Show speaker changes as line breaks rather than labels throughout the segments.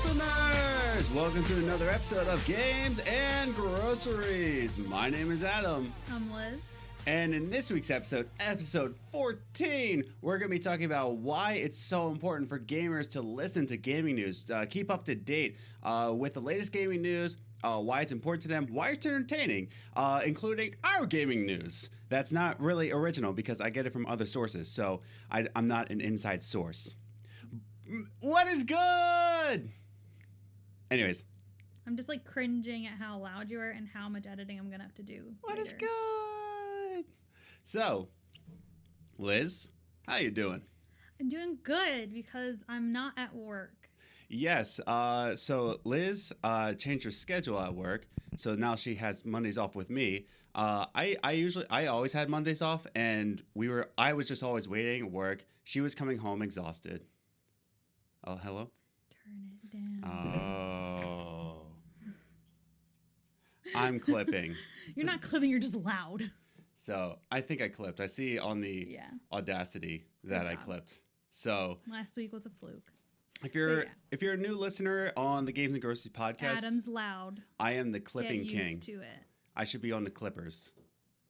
listeners! Welcome to another episode of Games and Groceries. My name is Adam.
I'm Liz.
And in this week's episode, episode 14, we're going to be talking about why it's so important for gamers to listen to gaming news, keep up to date with the latest gaming news, why it's important to them, why it's entertaining, including our gaming news. That's not really original because I get it from other sources, so I'm not an inside source. What is good? Anyways.
I'm just like cringing at how loud you are and how much editing I'm going to have to do.
What is good? So, Liz, how you doing?
I'm doing good because I'm not at work.
Yes. So Liz changed her schedule at work, so now she has Mondays off with me. I always had Mondays off, and I was just always waiting at work. She was coming home exhausted. Oh, hello?
Turn it down.
Oh. I'm clipping.
You're not clipping, you're just loud.
So I think I clipped. I see on the Audacity that I clipped. So
last week was a fluke.
If you're a new listener on the Games and Groceries podcast,
Adam's loud.
I am the clipping
Get
king.
Used to it.
I should be on the Clippers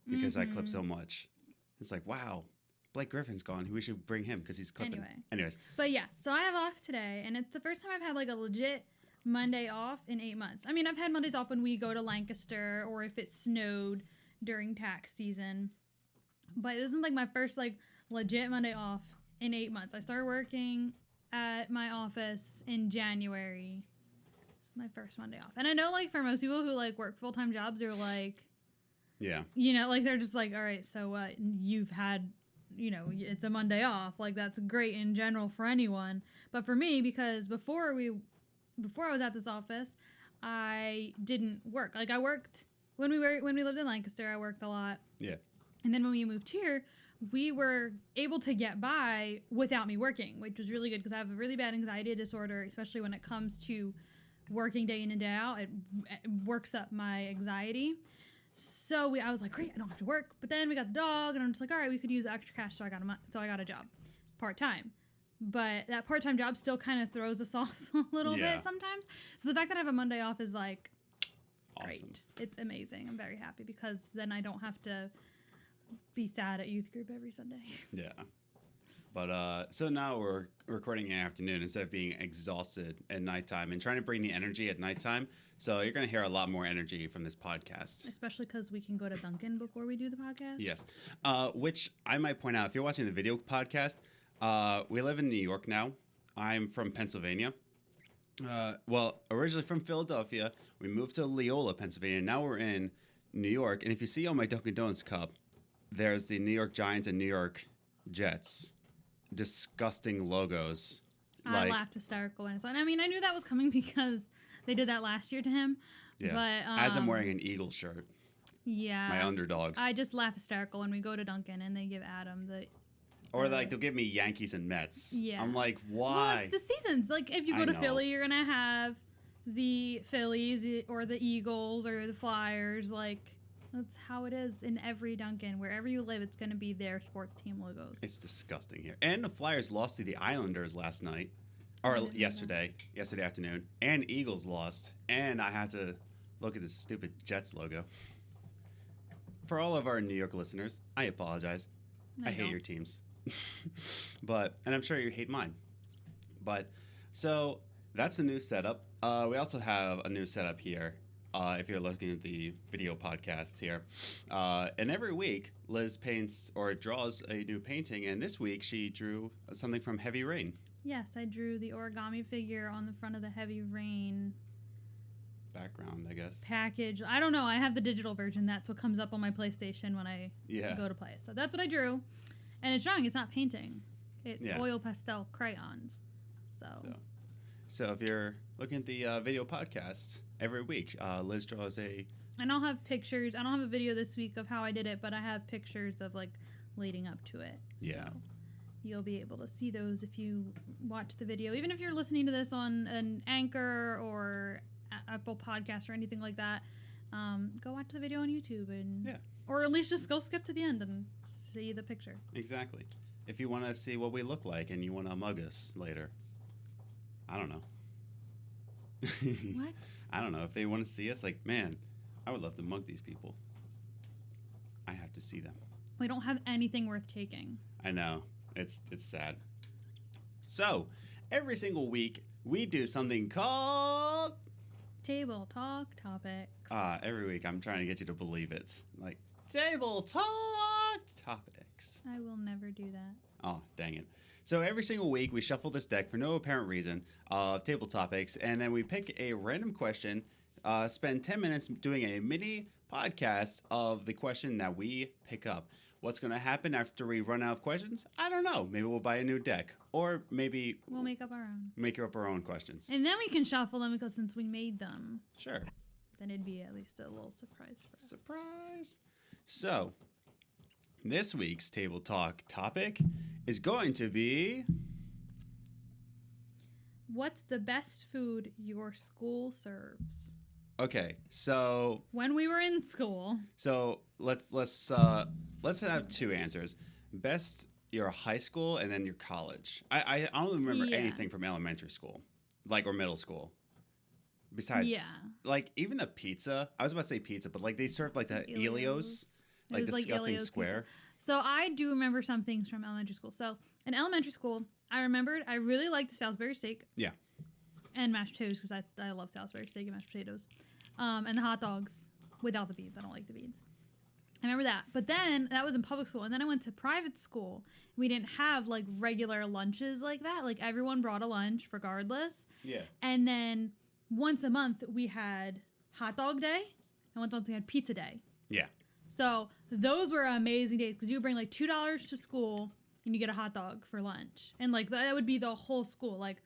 because I clip so much. It's like, wow, Blake Griffin's gone. We should bring him because he's clipping. Anyways.
But yeah, so I have off today, and it's the first time I've had like a legit Monday off in 8 months. I mean, I've had Mondays off when we go to Lancaster or if it snowed during tax season. But this isn't like my first like legit Monday off in 8 months. I started working at my office in January. It's my first Monday off. And I know like for most people who like work full-time jobs, they're like,
yeah,
you know, like they're just like, all right, so what? You've had, you know, it's a Monday off. Like that's great in general for anyone. But for me, because before I was at this office, I didn't work. Like I worked when we lived in Lancaster, I worked a lot.
Yeah. And
then when we moved here, we were able to get by without me working, which was really good because I have a really bad anxiety disorder, especially when it comes to working day in and day out. It works up my anxiety. So I was like, great, I don't have to work. But then we got the dog, and I'm just like, all right, we could use extra cash, so I got a job, part-time. But that part-time job still kind of throws us off a little bit sometimes. So the fact that I have a Monday off is like,
awesome.
Great. It's amazing. I'm very happy because then I don't have to be sad at youth group every Sunday.
Yeah. But so now we're recording in the afternoon instead of being exhausted at nighttime and trying to bring the energy at nighttime. So you're going to hear a lot more energy from this podcast.
Especially because we can go to Dunkin' before we do the podcast.
Yes. Which I might point out, if you're watching the video podcast, we live in New York now. I'm from Pennsylvania. Originally from Philadelphia. We moved to Leola, Pennsylvania. Now we're in New York. And if you see on my Dunkin' Donuts cup, there's the New York Giants and New York Jets. Disgusting logos.
I laughed hysterical when I saw it. I mean, I knew that was coming because they did that last year to him.
Yeah.
But,
as I'm wearing an Eagles shirt.
Yeah.
My underdogs.
I just laugh hysterical when we go to Dunkin' and they give Adam the...
Or like they'll give me Yankees and Mets.
Yeah.
I'm like, why?
Well, it's the seasons. Like if you go to Philly, you're going to have the Phillies or the Eagles or the Flyers. Like... That's how it is in every Dunkin'. Wherever you live, it's going to be their sports team logos.
It's disgusting here. And the Flyers lost to the Islanders last night. Or yesterday afternoon. And Eagles lost. And I had to look at this stupid Jets logo. For all of our New York listeners, I apologize. I hate your teams. And I'm sure you hate mine. But, so, that's a new setup. We also have a new setup here. If you're looking at the video podcast here. And every week, Liz paints or draws a new painting. And this week, she drew something from Heavy Rain.
Yes, I drew the origami figure on the front of the Heavy Rain
background, I guess.
Package. I don't know. I have the digital version. That's what comes up on my PlayStation when I go to play it. So that's what I drew. And it's drawing. It's not painting. It's oil pastel crayons. So
if you're looking at the video podcasts, every week, Liz draws a...
And I'll have pictures. I don't have a video this week of how I did it, but I have pictures of, like, leading up to it.
Yeah.
So you'll be able to see those if you watch the video. Even if you're listening to this on an Anchor or Apple Podcast or anything like that, go watch the video on YouTube. Or at least just go skip to the end and see the picture.
Exactly. If you want to see what we look like and you want to mug us later. I don't know.
What?
I don't know if they want to see us. Like, man, I would love to mug these people. I have to see them.
We don't have anything worth taking.
I know. It's sad. So, every single week, we do something called...
Table Talk Topics.
Every week, I'm trying to get you to believe it. Like, Table Talk Topics.
I will never do that.
Oh, dang it. So every single week, we shuffle this deck for no apparent reason of table topics, and then we pick a random question, spend 10 minutes doing a mini podcast of the question that we pick up. What's going to happen after we run out of questions? I don't know. Maybe we'll buy a new deck, or maybe
we'll make up our own.
Make up our own questions.
And then we can shuffle them because since we made them.
Sure.
Then it'd be at least a little surprise for us.
Surprise. So, this week's table talk topic is going to be...
What's the best food your school serves?
Okay, so...
When we were in school.
So, let's have two answers. Best your high school and then your college. I don't remember anything from elementary school, like, or middle school. Besides, like, even the pizza. I was about to say pizza, but, like, they served, like, the Elios. Like, disgusting square.
Pizza. So I do remember some things from elementary school. So in elementary school, I really liked the Salisbury steak.
Yeah.
And mashed potatoes because I love Salisbury steak and mashed potatoes. And the hot dogs without the beans. I don't like the beans. I remember that. But then that was in public school. And then I went to private school. We didn't have like regular lunches like that. Like everyone brought a lunch regardless.
Yeah.
And then once a month we had hot dog day. And once a month we had pizza day.
Yeah.
So those were amazing days because you would bring like $2 to school and you get a hot dog for lunch. And like that would be the whole school. Like,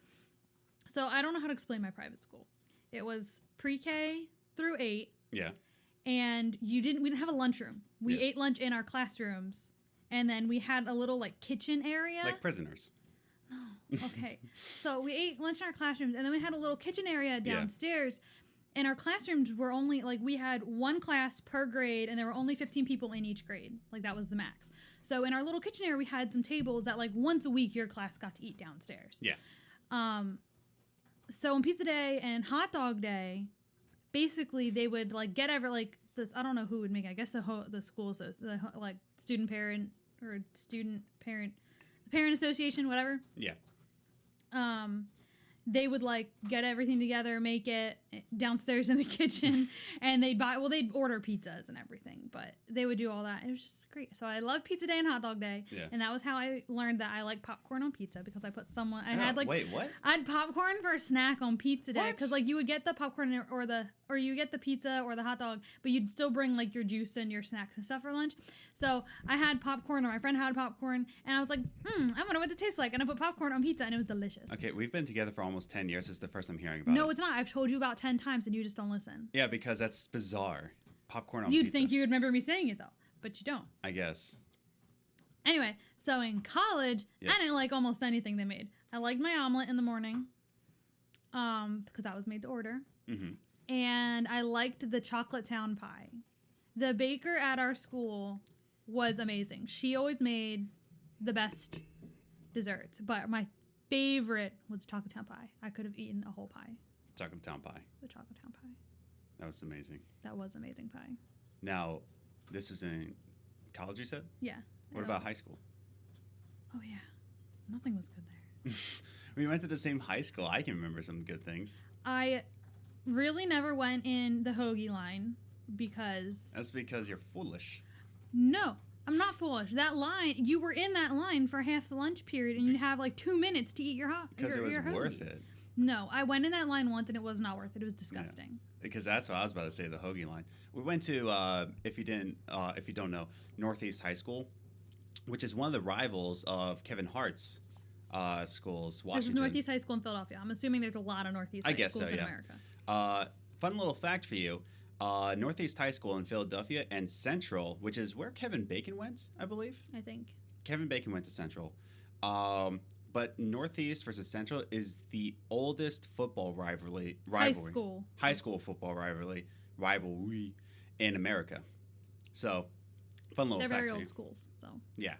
so I don't know how to explain my private school. It was pre-K through 8.
Yeah.
And we didn't have a lunchroom. We ate lunch in our classrooms. And then we had a little like kitchen area.
Like prisoners.
No. Okay. So we ate lunch in our classrooms and then we had a little kitchen area downstairs. And our classrooms were only, like, we had one class per grade, and there were only 15 people in each grade. Like, that was the max. So in our little kitchen area, we had some tables that, like, once a week, your class got to eat downstairs.
Yeah.
So on pizza day and hot dog day, basically, they would, like, get this, I don't know who would make it. I guess the schools, like, student parent or student parent association, whatever.
Yeah.
They would like get everything together, make it downstairs in the kitchen, and they'd order pizzas and everything, but they would do all that. It was just great. So I love pizza day and hot dog day, and that was how I learned that I like popcorn on pizza because I put
wait, what?
I had popcorn for a snack on pizza day because like you would get the popcorn or you get the pizza or the hot dog, but you'd still bring like your juice and your snacks and stuff for lunch. So I had popcorn, or my friend had popcorn, and I was like, I wonder what it tastes like, and I put popcorn on pizza, and it was delicious.
Okay, we've been together for almost 10 years. This is the first I'm hearing about it.
No, it's not. I've told you about 10 times, and you just don't listen.
Yeah, because that's bizarre. Popcorn on pizza.
You'd think you would remember me saying it, though, but you don't.
I guess.
Anyway, so in college, I didn't like almost anything they made. I liked my omelet in the morning because that was made to order. Mm-hmm. And I liked the chocolate town pie. The baker at our school was amazing. She always made the best desserts, but my favorite was chocolate town pie. I could have eaten a whole pie.
Chocolate town pie.
The chocolate town pie.
That was amazing.
That was amazing pie.
Now, this was in college, you said?
Yeah.
What about high school?
Oh, yeah. Nothing was good there.
We went to the same high school. I can remember some good things.
I really never went in the hoagie line because...
That's because you're foolish.
No, I'm not foolish. That line, you were in that line for half the lunch period, and you'd have like 2 minutes to eat your hoagie.
Because it was worth it.
No, I went in that line once, and it was not worth it. It was disgusting. Yeah,
because that's what I was about to say, the hoagie line. We went to, if you don't know, Northeast High School, which is one of the rivals of Kevin Hart's schools, Washington.
This is Northeast High School in Philadelphia. I'm assuming there's a lot of Northeast High schools in America.
Fun little fact for you. Northeast High School in Philadelphia and Central, which is where Kevin Bacon went, I believe.
I think.
Kevin Bacon went to Central. But Northeast versus Central is the oldest football rivalry. High school football rivalry in America. So, fun little fact.
They're very old schools, so.
Yeah.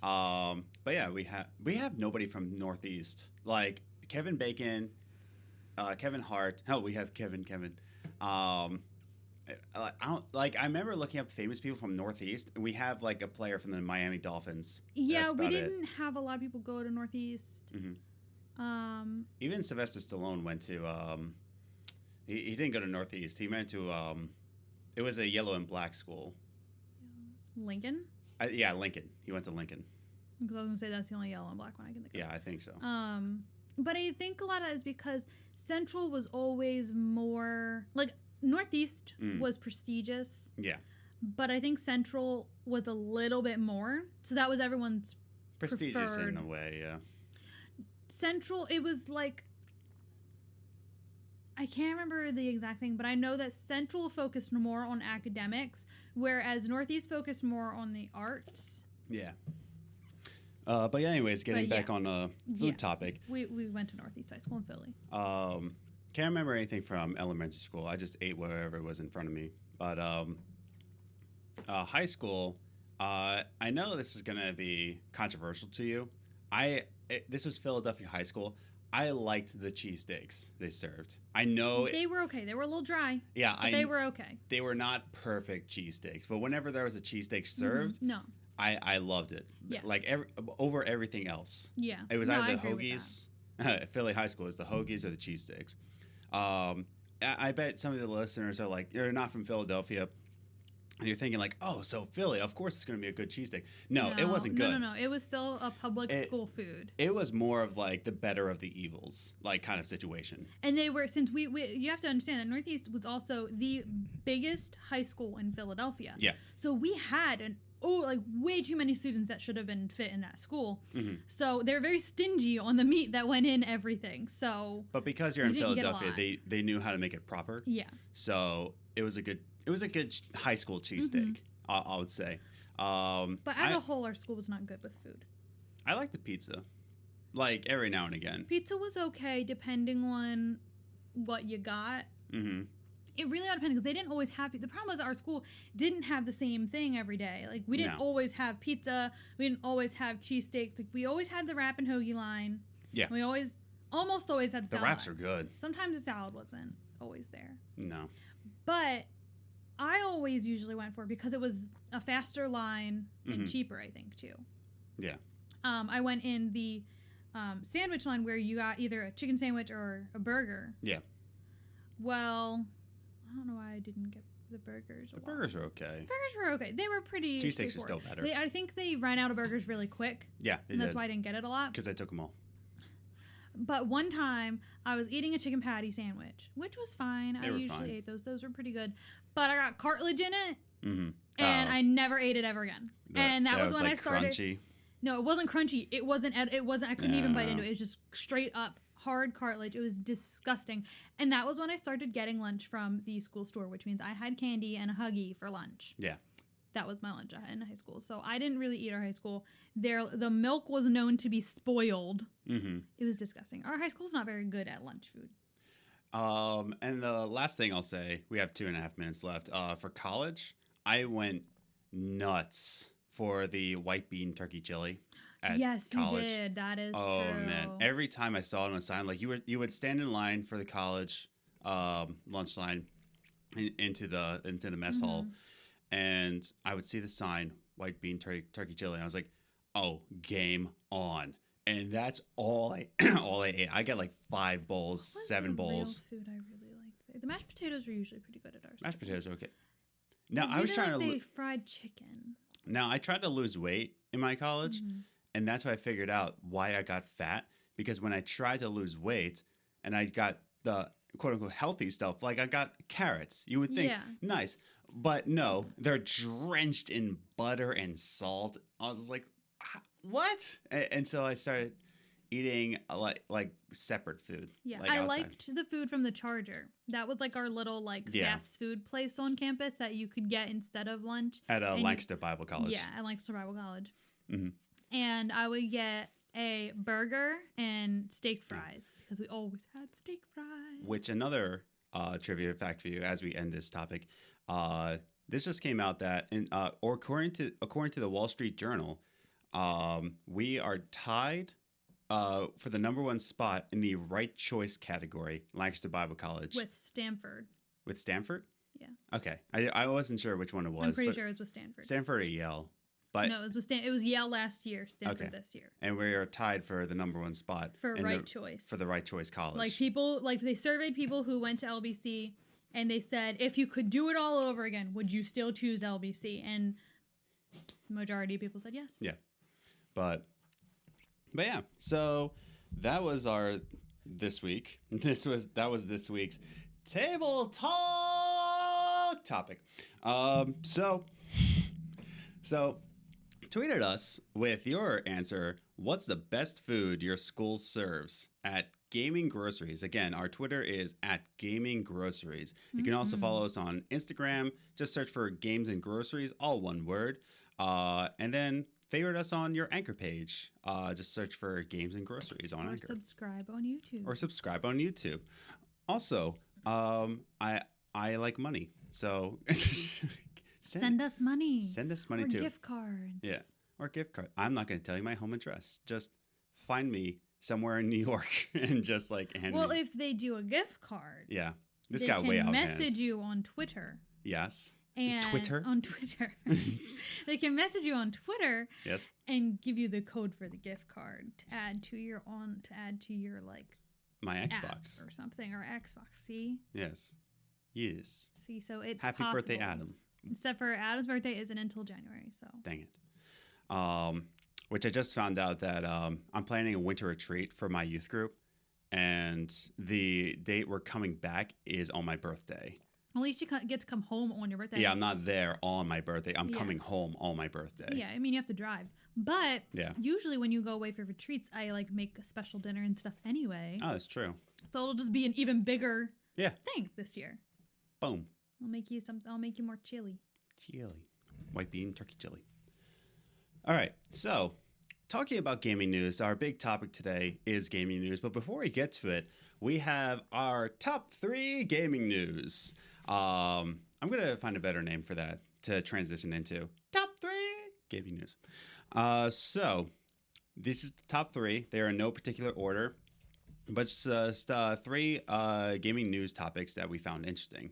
But yeah, we have nobody from Northeast. Like, Kevin Bacon Kevin Hart. Oh, we have Kevin. I don't like. I remember looking up famous people from Northeast, and we have like a player from the Miami Dolphins.
Yeah,
That's
we
about it.
didn't have a lot of people go to Northeast.
Even Sylvester Stallone went to. He didn't go to Northeast. He went to. It was a yellow and black school.
Lincoln.
Yeah, Lincoln. He went to Lincoln.
Because I was gonna say that's the only yellow and black one I can think of.
Yeah, I think so.
But I think a lot of that is because Central was always more like Northeast was prestigious.
Yeah.
But I think Central was a little bit more. So that was everyone's
Prestigious
preferred.
in a way, yeah.
Central, it was like, I can't remember the exact thing, but I know that Central focused more on academics, whereas Northeast focused more on the arts.
Yeah. But yeah, anyways, getting back on a food topic.
We went to Northeast High School in Philly.
Can't remember anything from elementary school. I just ate whatever was in front of me. But high school, I know this is going to be controversial to you. This was Philadelphia High School. I liked the cheesesteaks they served. I know
they were okay. They were a little dry.
Yeah,
but they were okay.
They were not perfect cheesesteaks, but whenever there was a cheesesteak served,
no,
I loved it.
Yes.
Like over everything else.
Yeah,
it was either the hoagies. Philly High School is the hoagies or the cheesesteaks. I bet some of the listeners are like, you're not from Philadelphia. And you're thinking like, oh, so Philly, of course it's going to be a good cheesesteak. No, it wasn't good.
No. It was still a public school food.
It was more of like the better of the evils, like kind of situation.
And they were, since you have to understand that Northeast was also the biggest high school in Philadelphia.
Yeah.
So we had way too many students that should have been fit in that school. Mm-hmm. So they were very stingy on the meat that went in everything. So.
But because you're in Philadelphia, they knew how to make it proper.
Yeah.
So it was a good high school cheesesteak, I would say.
But as a whole, our school was not good with food.
I like the pizza, like every now and again.
Pizza was okay depending on what you got. Mm-hmm. It really all depended because they didn't always have pizza. The problem was our school didn't have the same thing every day. Like we didn't always have pizza. We didn't always have cheesesteaks. Like we always had the wrap and hoagie line.
Yeah.
We almost always had salad.
The wraps are good.
Sometimes the salad wasn't always there.
No.
But I always usually went for it because it was a faster line and cheaper, I think, too.
Yeah.
I went in the sandwich line where you got either a chicken sandwich or a burger.
Yeah.
Well, I don't know why I didn't get the burgers.
Burgers are okay.
Burgers were okay. They were pretty.
Cheesesteaks are still better.
I think they ran out of burgers really quick.
Yeah,
and that's why I didn't get it a lot.
Because I took them all.
But one time, I was eating a chicken patty sandwich, which was fine. I usually ate those. Those were pretty good. But I got cartilage in it, and I never ate it ever again. And that was when I started. Crunchy. No, it wasn't crunchy. It wasn't. I couldn't even bite into it. It was just straight up hard cartilage. It was disgusting. And that was when I started getting lunch from the school store, which means I had candy and a Huggy for lunch.
Yeah.
That was my lunch in high school. So I didn't really eat our high school. The milk was known to be spoiled. Mm-hmm. It was disgusting. Our high school's not very good at lunch food.
And the last thing I'll say, we have 2.5 minutes left. For college, I went nuts for the white bean turkey chili at college.
You did. That is true.
Oh, man. Every time I saw it on a sign, like you would stand in line for the college lunch line into the mess hall. And I would see the sign, white bean turkey chili. And I was like, oh, game on. And that's all I ate. I got like 5 bowls, 7 bowls.
Real food I really liked. The mashed potatoes were usually pretty good at ours.
Mashed potatoes are okay. Now I was trying to
fried chicken.
Now I tried to lose weight in my college, and that's why I figured out why I got fat. Because when I tried to lose weight, and I got the quote unquote healthy stuff, like I got carrots. You would think nice. But no, they're drenched in butter and salt. I was like, what? And so I started eating like separate food.
Yeah, I liked the food from the Charger. That was like our little fast food place on campus that you could get instead of lunch.
At Lancaster Bible College.
Yeah, at Lancaster Bible College. Mm-hmm. And I would get a burger and steak fries because we always had steak fries.
Which another trivia fact for you as we end this topic. This just came out that, according to the Wall Street Journal, we are tied for the number one spot in the right choice category, Lancaster Bible College.
With Stanford.
With Stanford?
Yeah.
Okay. I wasn't sure which one it was.
I'm pretty sure it was with Stanford.
Stanford or Yale. But
no, it was Yale last year, Stanford this year.
And we are tied for the number one spot.
For right choice.
For the right choice college.
Like they surveyed people who went to LBC, and they said, if you could do it all over again, would you still choose LBC? And the majority of people said yes.
Yeah. But yeah, so that was our this week. That was this week's table talk topic. So tweet at us with your answer. What's the best food your school serves at Gaming Groceries? Again, our Twitter is at Gaming Groceries. You can also follow us on Instagram. Just search for Games and Groceries, all one word. And then favorite us on your Anchor page. Just search for Games and Groceries on Anchor.
Subscribe on YouTube.
Also, I like money, so
send us money.
Send us money
or
too.
Gift cards.
Yeah, or gift card. I'm not going to tell you my home address. Just find me somewhere in New York and just hand me.
Well, if they do a gift card,
yeah, this got way out of hand.
They can message you on Twitter.
Yes.
And
Twitter?
On Twitter. They can message you on Twitter.
Yes.
And give you the code for the gift card to add to your
my Xbox
app or something, or Xbox. See?
Yes.
See, so it's
happy
possible.
birthday, Adam.
Except for Adam's birthday isn't until January, so.
Dang it. Which I just found out that I'm planning a winter retreat for my youth group, and the date we're coming back is on my birthday.
At least you get to come home on your birthday.
Yeah, I'm not there on my birthday. I'm coming home on my birthday.
Yeah, I mean, you have to drive. But
yeah.
Usually when you go away for retreats, I make a special dinner and stuff anyway.
Oh, that's true.
So it'll just be an even bigger thing this year.
Boom.
I'll make you more chili.
White bean turkey chili. All right. So, talking about gaming news, our big topic today is gaming news. But before we get to it, we have our top 3 gaming news. I'm going to find a better name for that to transition into. Top 3 gaming news. So, this is the top 3. They are in no particular order, but just 3 gaming news topics that we found interesting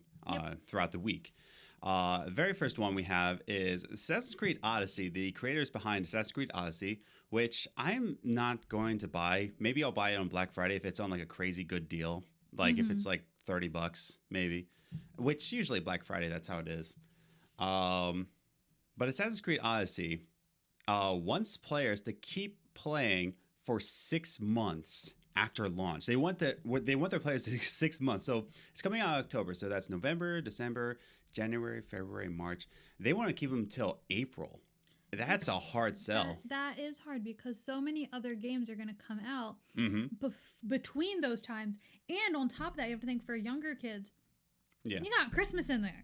throughout the week. The very first one we have is Assassin's Creed Odyssey, the creators behind Assassin's Creed Odyssey, which I'm not going to buy. Maybe I'll buy it on Black Friday if it's on a crazy good deal. If it's $30, maybe. Which usually Black Friday, that's how it is. But Assassin's Creed Odyssey wants players to keep playing for 6 months after launch. They want their players to 6 months. So it's coming out in October. So that's November, December, January, February, March. They want to keep them till April. That's a hard sell.
That is hard because so many other games are going to come out between those times. And on top of that, you have to think for younger kids. Yeah. You got Christmas in there.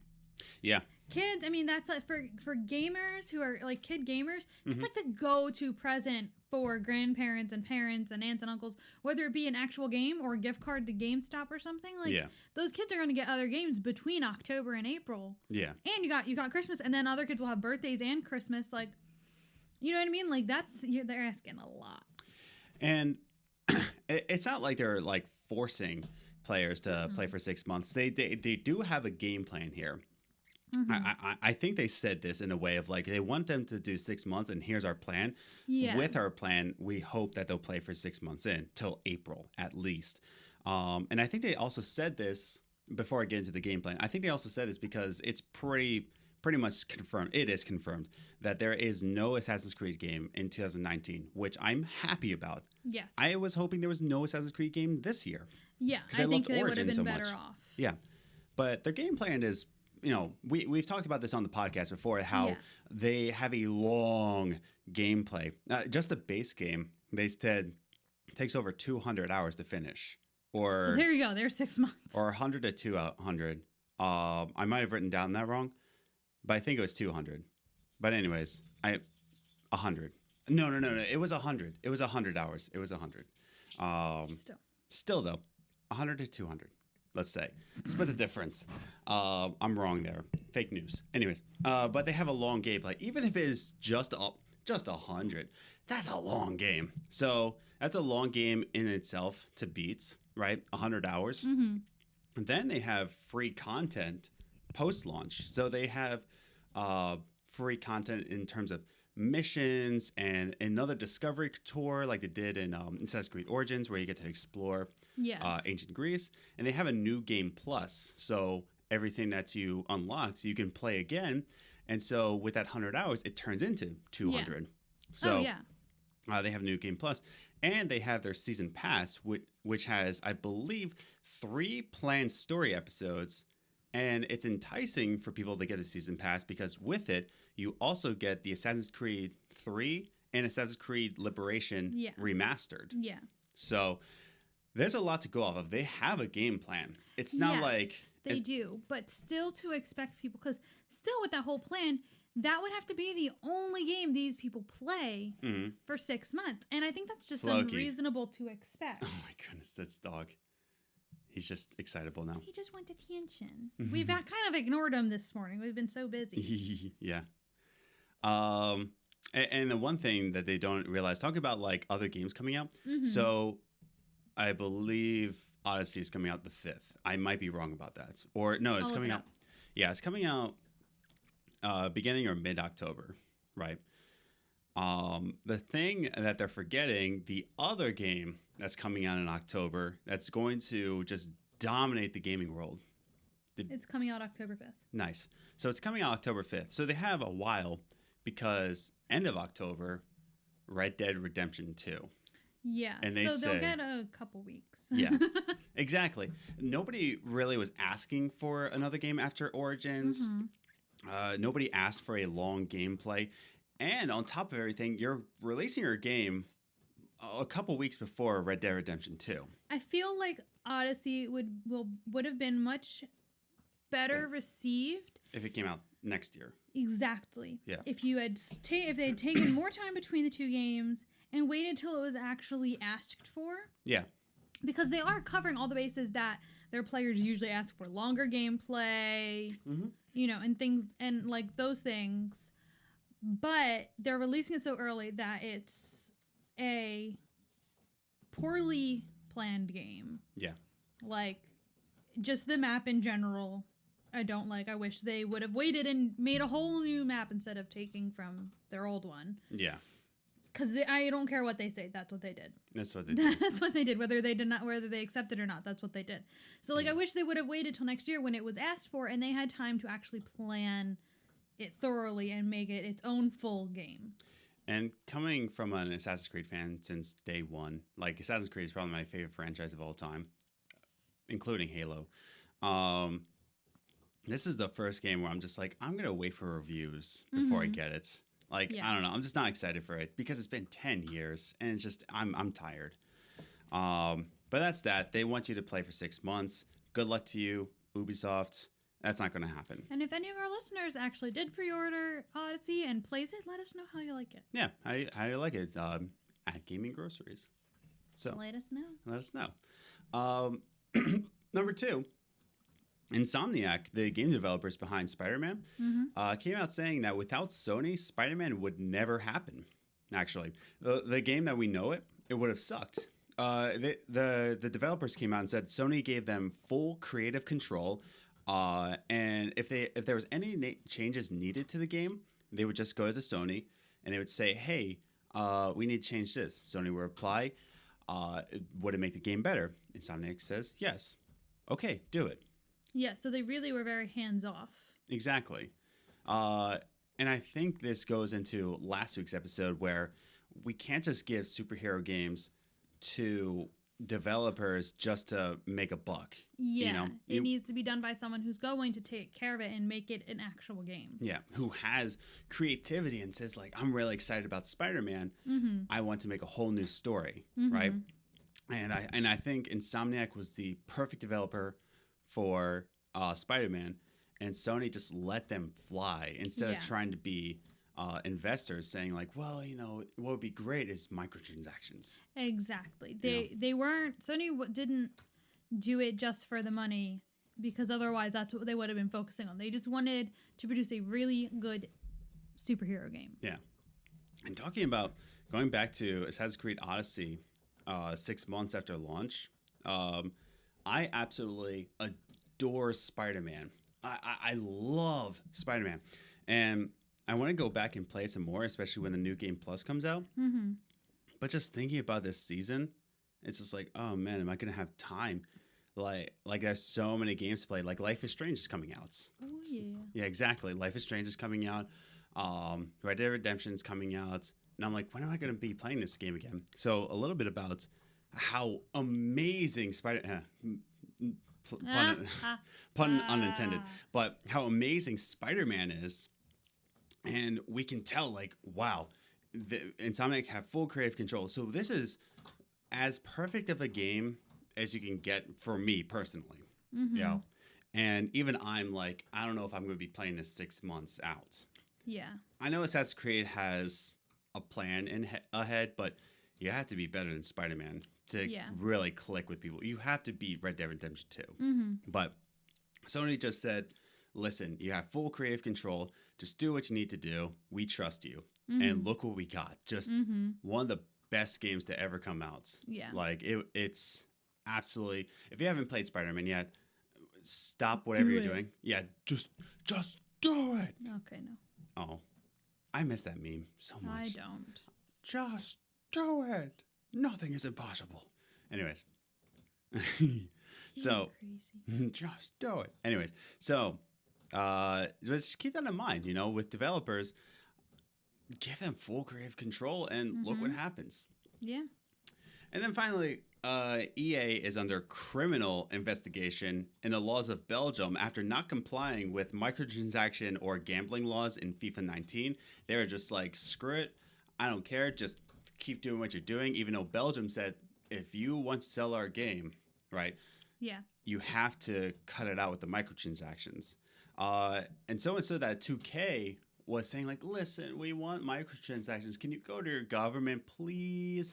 Yeah.
Kids, I mean, that's for gamers who are kid gamers, it's the go-to present for grandparents and parents and aunts and uncles, whether it be an actual game or a gift card to GameStop or something. Those kids are going to get other games between October and April.
Yeah.
And you got Christmas, and then other kids will have birthdays and Christmas. You know what I mean? They're asking a lot.
And it's not like they're forcing players to play for 6 months. They do have a game plan here. I think they said this in a way of they want them to do 6 months, and here's our plan. Yeah. With our plan, we hope that they'll play for 6 months till April at least. And I think they also said this before I get into the game plan. I think they also said this because it's pretty much confirmed. It is confirmed that there is no Assassin's Creed game in 2019, which I'm happy about.
Yes.
I was hoping there was no Assassin's Creed game this year.
Yeah, I think they would have been better off.
Yeah, but their game plan is. We've talked about this on the podcast before, how they have a long gameplay. Just the base game, they said, takes over 200 hours to finish.
So there you go. There's 6 months.
Or 100 to 200. I might have written down that wrong, but I think it was 200. But anyways, 100. No. It was 100. It was 100 hours. It was 100. Still though, 100 to 200. Let's say. Split the difference. I'm wrong there. Fake news. Anyways, but they have a long gameplay. Even if it is just just 100. That's a long game. So that's a long game in itself to beat, right? 100 hours.
Mm-hmm.
And then they have free content post-launch. So they have free content in terms of missions and another discovery tour like they did in Assassin's Creed Origins, where you get to explore ancient Greece. And they have a new game plus. So everything that you unlocked, you can play again. And so with that 100 hours, it turns into 200. So they have new game plus. And they have their season pass, which has, I believe, 3 planned story episodes. And it's enticing for people to get the season pass because with it, you also get the Assassin's Creed 3 and Assassin's Creed Liberation remastered.
Yeah.
So there's a lot to go off of. They have a game plan. It's not like...
They do, but still to expect people... Because still with that whole plan, that would have to be the only game these people play for 6 months. And I think that's just unreasonable to expect.
Oh my goodness, that's dog. He's just excitable now.
He just wanted attention. We've kind of ignored him this morning. We've been so busy.
Yeah. And the one thing that they don't realize, talk about like other games coming out. So I believe Odyssey is coming out the 5th. I might be wrong about that. Or no, it's coming out. Yeah, it's coming out beginning or mid-October, right? The thing that they're forgetting, the other game that's coming out in October that's going to just dominate the gaming world.
It's coming out October 5th.
Nice. So it's coming out October 5th. So they have a while because end of October, Red Dead Redemption 2.
Yeah.
And they
they'll get a couple weeks.
Yeah, exactly. Nobody really was asking for another game after Origins. Nobody asked for a long gameplay. And on top of everything, you're releasing your game a couple weeks before Red Dead Redemption 2.
I feel like Odyssey would have been much better received
if it came out next year.
Exactly.
Yeah.
If you had if they had taken more time between the 2 games and waited till it was actually asked for.
Yeah.
Because they are covering all the bases that their players usually ask for: longer gameplay, you know, and things and like those things. But they're releasing it so early that it's a poorly planned game.
Yeah.
Like, just the map in general, I don't like. I wish they would have waited and made a whole new map instead of taking from their old one.
Yeah.
Because I don't care what they say. That's what they did.
That's what they did.
That's what they did. Whether they accepted or not, that's what they did. So, like, I wish they would have waited till next year when it was asked for and they had time to actually plan it thoroughly and make it its own full game.
And coming from an Assassin's Creed fan since day one, like Assassin's Creed is probably my favorite franchise of all time, including Halo. This is the first game where I'm just like, I'm going to wait for reviews before I get it. Like, I don't know. I'm just not excited for it because it's been 10 years and it's just, I'm tired. But that's that. They want you to play for 6 months. Good luck to you, Ubisoft. That's not going to happen.
And if any of our listeners actually did pre-order Odyssey and plays it, let us know how you like it.
Yeah, how do you like it? At Gaming Groceries. So
let us know.
Let us know. Number 2, Insomniac, the game developers behind Spider-Man, came out saying that without Sony, Spider-Man would never happen. Actually, the game that we know it would have sucked. The developers came out and said Sony gave them full creative control. And if there was any changes needed to the game, they would just go to Sony and they would say, hey, we need to change this. Sony would reply, would it make the game better? Insomniac says, yes. Okay, do it.
Yeah, so they really were very hands-off.
Exactly. And I think this goes into last week's episode where we can't just give superhero games to developers just to make a buck.
Yeah,
you know?
It needs to be done by someone who's going to take care of it and make it an actual game.
Yeah, who has creativity and says like, I'm really excited about Spider-Man. I want to make a whole new story, right? And I think Insomniac was the perfect developer for Spider-Man, and Sony just let them fly instead of trying to be investors saying like, well, you know, what would be great is microtransactions.
Exactly. They weren't, Sony didn't do it just for the money, because otherwise that's what they would have been focusing on. They just wanted to produce a really good superhero game.
Yeah. And talking about going back to Assassin's Creed Odyssey, 6 months after launch, I absolutely adore Spider-Man. I love Spider-Man, and I want to go back and play it some more, especially when the new Game Plus comes out.
Mm-hmm.
But just thinking about this season, it's just like, oh man, am I gonna have time? Like there's so many games to play. Like Life is Strange is coming out.
Oh yeah.
Yeah, exactly. Life is Strange is coming out. Red Dead Redemption is coming out, and I'm like, when am I gonna be playing this game again? So a little bit about how amazing pun unintended, but how amazing Spider-Man is, and we can tell like, wow, the Insomniac have full creative control. So this is as perfect of a game as you can get for me personally.
Mm-hmm.
You know? And even I'm like, I don't know if I'm going to be playing this 6 months out.
Yeah.
I know Assassin's Creed has a plan ahead, but you have to be better than Spider-Man to really click with people. You have to beat Red Dead Redemption 2.
Mm-hmm.
But Sony just said, listen, you have full creative control. Just do what you need to do. We trust you.
Mm-hmm.
And look what we got. Just one of the best games to ever come out.
Yeah.
Like, it's absolutely... If you haven't played Spider-Man yet, stop whatever you're doing. Yeah, just do it.
Okay, no.
Oh, I miss that meme so much.
I don't.
Just do it. Nothing is impossible. Anyways. So,
crazy.
just do it. Anyways, so just keep that in mind, you know, with developers, give them full creative control and look what happens.
Yeah.
And then finally, EA is under criminal investigation in the laws of Belgium after not complying with microtransaction or gambling laws in FIFA 19. They were just like, screw it. I don't care. Just keep doing what you're doing. Even though Belgium said, if you want to sell our game, right?
Yeah.
You have to cut it out with the microtransactions. And so that 2K was saying like, listen, we want microtransactions. Can you go to your government, please?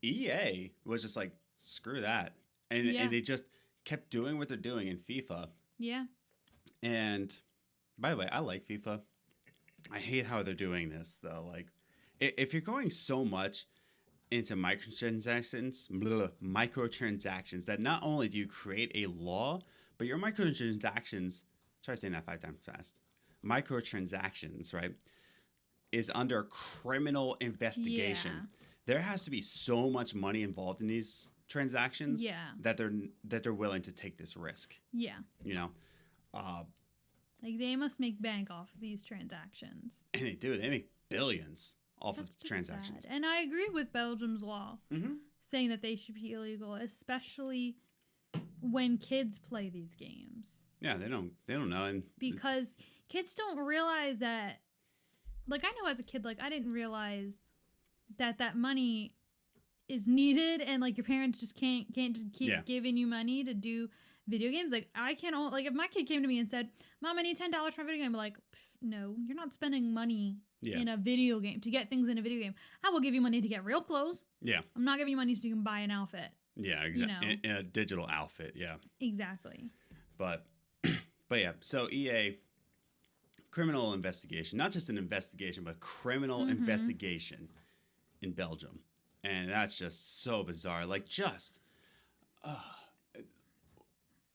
EA was just like, screw that. And they just kept doing what they're doing in FIFA.
Yeah.
And by the way, I like FIFA. I hate how they're doing this though. Like, if you're going so much into microtransactions that not only do you create a law, but your microtransactions, try saying that 5 times fast, microtransactions, right, is under criminal investigation.
Yeah.
There has to be so much money involved in these transactions that they're willing to take this risk.
Yeah.
You know?
Like they must make bank off of these transactions.
And they do. They make billions off
That's
of transactions.
Sad. And I agree with Belgium's law saying that they should be illegal, especially when kids play these games.
Yeah, they don't know. And
because kids don't realize that, like I know as a kid, like I didn't realize that money is needed and like your parents just can't just keep giving you money to do video games. Like I can't, like if my kid came to me and said, Mom, I need $10 for a video game, I'm like, no, you're not spending money in a video game to get things in a video game. I will give you money to get real clothes. Yeah. I'm not giving you money so you can buy an outfit.
Yeah, exactly. You know? In a digital outfit, yeah.
Exactly.
But yeah, so EA, criminal investigation, not just an investigation, but criminal investigation in Belgium. And that's just so bizarre. Like, just,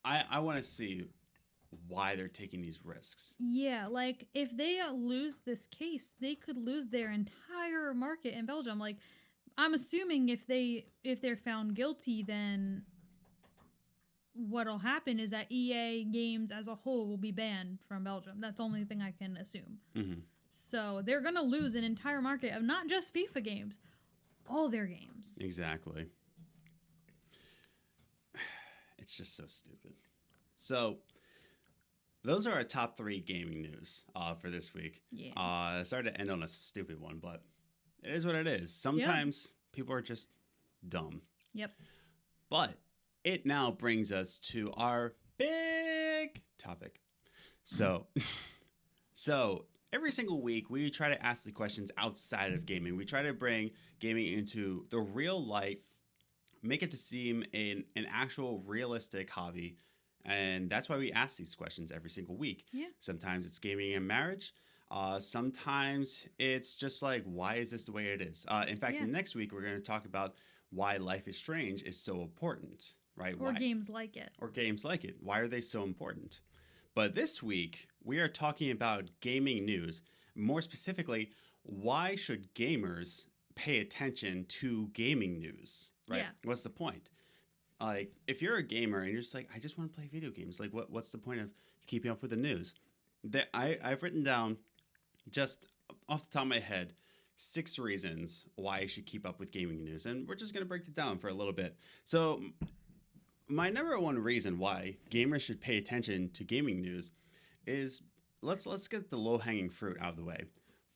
I want to see why they're taking these risks.
Yeah, like, if they lose this case, they could lose their entire market in Belgium. Like, I'm assuming if they're found guilty, then what'll happen is that EA games as a whole will be banned from Belgium. That's the only thing I can assume. Mm-hmm. So they're going to lose an entire market of not just FIFA games, all their games.
Exactly. It's just so stupid. So those are our top 3 gaming news for this week. Yeah. Sorry to end on a stupid one, but it is what it is. Sometimes people are just dumb. Yep. But it now brings us to our big topic. So every single week, we try to ask the questions outside of gaming. We try to bring gaming into the real light, make it to seem an actual realistic hobby. And that's why we ask these questions every single week. Yeah. Sometimes it's gaming and marriage. Sometimes it's just like, why is this the way it is? In fact,
Yeah.
next week we're going to talk about why Life is Strange is so important, right?
Or
Why?
games like it.
Or games like it. Why are they so important? But this week, we are talking about gaming news. More specifically, why should gamers pay attention to gaming news, right?
Yeah.
What's the point? Like, if you're a gamer and you're just like, I just want to play video games, like, what's the point of keeping up with the news? I've written down, just off the top of my head, 6 reasons why I should keep up with gaming news. And we're just going to break it down for a little bit. So, my number one reason why gamers should pay attention to gaming news is let's get the low-hanging fruit out of the way.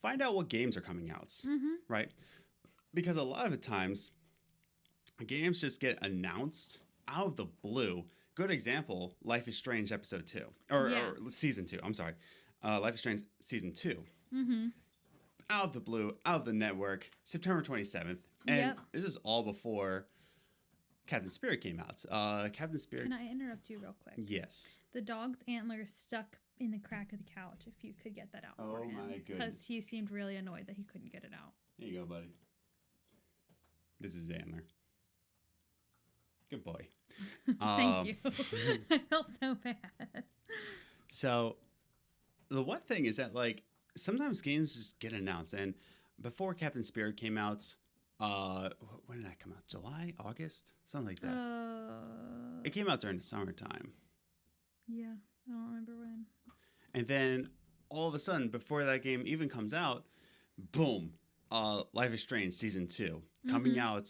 Find out what games are coming out, right? Because a lot of the times, games just get announced out of the blue. Good example, Life is Strange episode 2. Or season 2, I'm sorry. Life is Strange season 2. Out of the blue, out of the network, September 27th. And this is all before Captain Spirit came out. Captain Spirit.
Can I interrupt you real quick?
Yes.
The dog's antler is stuck in the crack of the couch. If you could get that out for him.
My goodness.
Because he seemed really annoyed that he couldn't get it out.
Here you go, buddy. This is Antler. Good boy.
Thank you. I felt so bad.
So, the one thing is that, like, sometimes games just get announced. And before Captain Spirit came out, when did that come out? July? August? Something like that. It came out during the summertime.
Yeah, I don't remember when.
And then, all of a sudden, before that game even comes out, boom, Life is Strange Season 2 coming out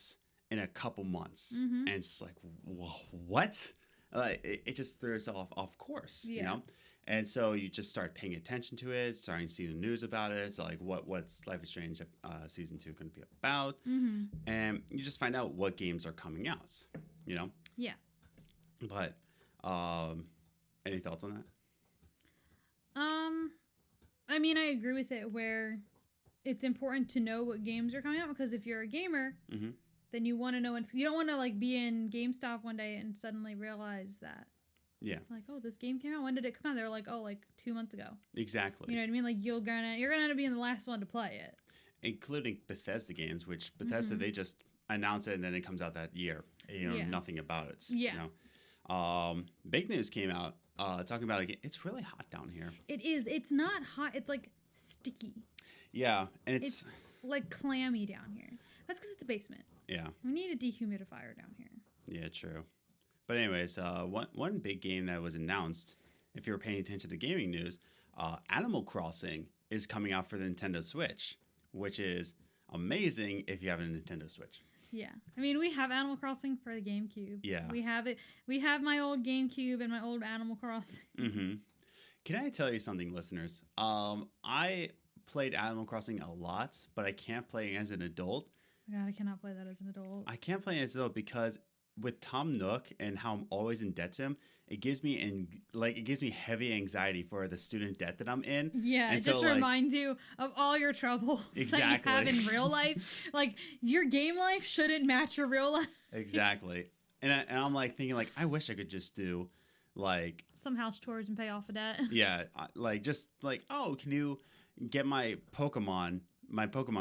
in a couple months. And it's like, whoa, what? It just threw us off course, you know? And so you just start paying attention to it, starting to see the news about it. It's like, what's Life is Strange Season 2 going to be about? And you just find out what games are coming out, you know?
Yeah.
But, any thoughts on that?
I mean, I agree with it where it's important to know what games are coming out because if you're a gamer, then you want to know. You don't want to like be in GameStop one day and suddenly realize that.
Yeah.
Like, oh, this game came out. When did it come out? They're like, oh, like 2 months ago.
Exactly.
You know what I mean? Like you're gonna end up being the last one to play it.
Including Bethesda games, which Bethesda they just announce it and then it comes out that year. You know nothing about it.
Yeah.
You know? Big news came out talking about it. It's really hot down here.
It is. It's not hot. It's like sticky.
Yeah, and it's
like clammy down here. That's because it's a basement.
Yeah.
We need a dehumidifier down here.
Yeah, true. But anyways, one big game that was announced, if you were paying attention to gaming news, Animal Crossing is coming out for the Nintendo Switch, which is amazing if you have a Nintendo Switch.
Yeah. I mean, we have Animal Crossing for the GameCube.
Yeah.
We have it. We have my old GameCube and my old Animal Crossing.
Can I tell you something, listeners? I played Animal Crossing a lot, but I can't play as an adult.
Oh my God, I cannot play that as an adult.
I can't play as an adult because with Tom Nook and how I'm always in debt to him, it gives me heavy anxiety for the student debt that I'm in.
Yeah,
and
it just reminds you of all your troubles that you have in real life. Like your game life shouldn't match your real life.
Exactly. And I'm like thinking like I wish I could just do like
some house chores and pay off a debt.
Yeah, like just like, oh, can you get my Pokemon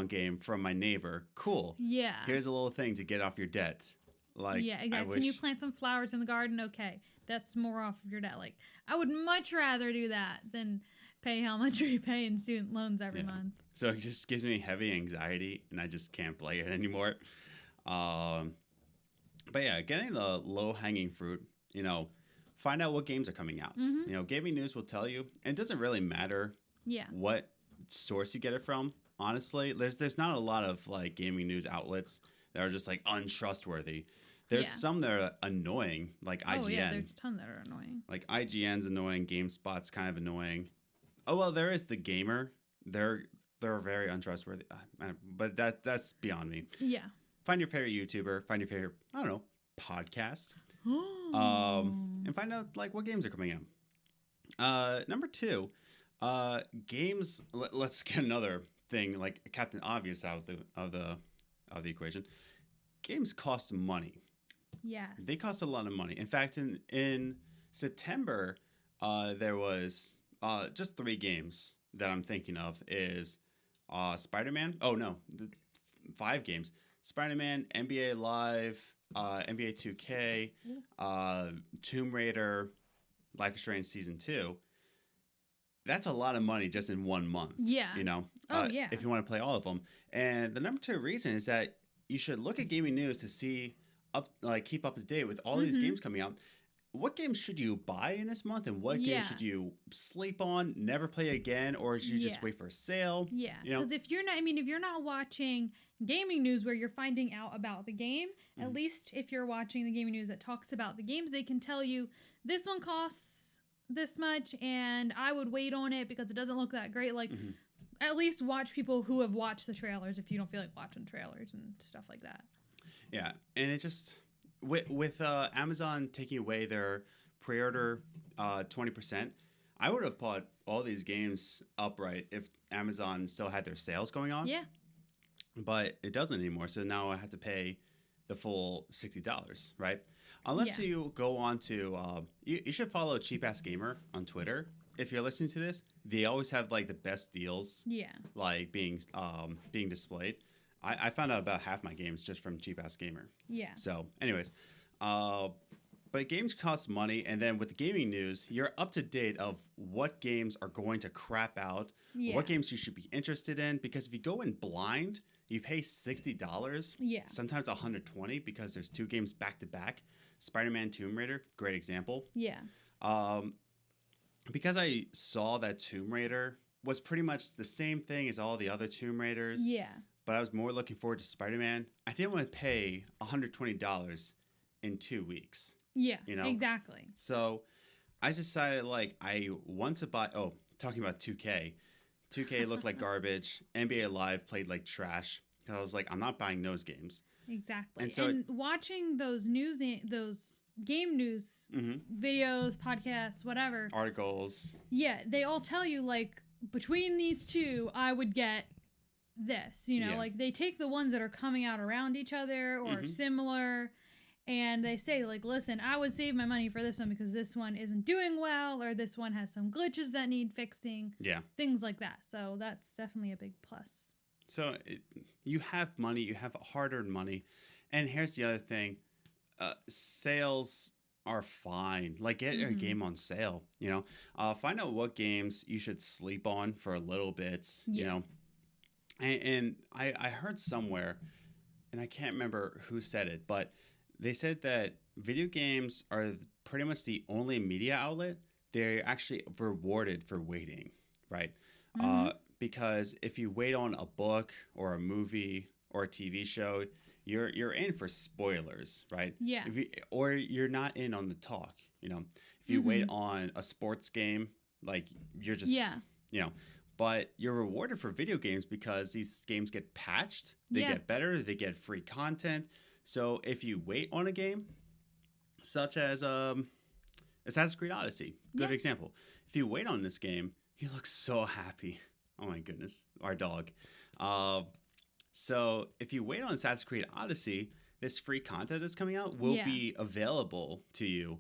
game from my neighbor? Cool.
Yeah.
Here's a little thing to get off your debt. Like,
yeah, exactly. Can you plant some flowers in the garden? Okay, that's more off of your debt. Like, I would much rather do that than pay how much we pay in student loans every month.
So it just gives me heavy anxiety, and I just can't play it anymore. But yeah, getting the low-hanging fruit, you know, find out what games are coming out. You know, gaming news will tell you, and it doesn't really matter what source you get it from. Honestly, there's not a lot of like gaming news outlets that are just like untrustworthy. There's some that are annoying, like IGN.
Oh yeah, there's a ton that are annoying.
Like IGN's annoying, GameSpot's kind of annoying. Oh well, there is The Gamer. They're very untrustworthy. But that's beyond me.
Yeah.
Find your favorite YouTuber. Find your favorite, I don't know, podcast. And find out like what games are coming out. Number 2, games. Let's get another thing like Captain Obvious out of the equation. Games cost money.
Yes.
They cost a lot of money. In fact, in September, there was just 3 games that I'm thinking of is Spider-Man. Oh no, the 5 games: Spider-Man, NBA Live, NBA 2K, Tomb Raider, Life is Strange Season 2. That's a lot of money just in 1 month.
Yeah.
You know?
Oh, yeah.
If you want to play all of them. And the number 2 reason is that you should look at gaming news to see keep up to date with all these games coming out. What games should you buy in this month, and what games should you sleep on, never play again, or should you just wait for a sale?
Yeah.
You know?
Because if you're not watching gaming news where you're finding out about the game, at least if you're watching the gaming news that talks about the games, they can tell you this one costs this much and I would wait on it because it doesn't look that great. Like at least watch people who have watched the trailers if you don't feel like watching trailers and stuff like that.
Yeah, and it just with Amazon taking away their pre-order 20%, I would have bought all these games upright if Amazon still had their sales going on.
Yeah.
But it doesn't anymore, so now I have to pay the full $60, right? Unless you go on to, you should follow Cheap Ass Gamer on Twitter. If you're listening to this, they always have like the best deals.
Yeah.
Like being displayed. I found out about half my games just from Cheap Ass Gamer.
Yeah.
So, anyways, but games cost money, and then with the gaming news, you're up to date of what games are going to crap out, what games you should be interested in. Because if you go in blind, you pay $60.
Yeah.
Sometimes $120 because there's 2 games back to back. Spider-Man, Tomb Raider, great example.
Yeah.
Because I saw that Tomb Raider was pretty much the same thing as all the other Tomb Raiders.
Yeah.
But I was more looking forward to Spider-Man. I didn't want to pay $120 in 2 weeks.
Yeah.
You know?
Exactly.
So I decided I want to buy. Oh, talking about 2K. 2K looked like garbage. NBA Live played like trash. I was like, I'm not buying those games.
Exactly.
And so
watching those game news videos, podcasts, whatever.
Articles.
Yeah, they all tell you like between these 2, I would get this. You know, like they take the ones that are coming out around each other or similar, and they say like, listen, I would save my money for this one because this one isn't doing well, or this one has some glitches that need fixing.
Yeah.
Things like that. So that's definitely a big plus. So
you have money, you have hard-earned money, and here's the other thing: sales are fine. Like get a game on sale. You know, find out what games you should sleep on for a little bit. You know, and I heard somewhere, and I can't remember who said it, but they said that video games are pretty much the only media outlet they're actually rewarded for waiting, right? Because if you wait on a book or a movie or a TV show, you're in for spoilers, right?
Yeah.
Or you're not in on the talk, you know. If you wait on a sports game, like you're just, you know. But you're rewarded for video games because these games get patched, they get better, they get free content. So if you wait on a game, such as Assassin's Creed Odyssey, good example. If you wait on this game, he looks so happy. Oh my goodness, our dog. So if you wait on Assassin's Creed Odyssey, this free content that's coming out will be available to you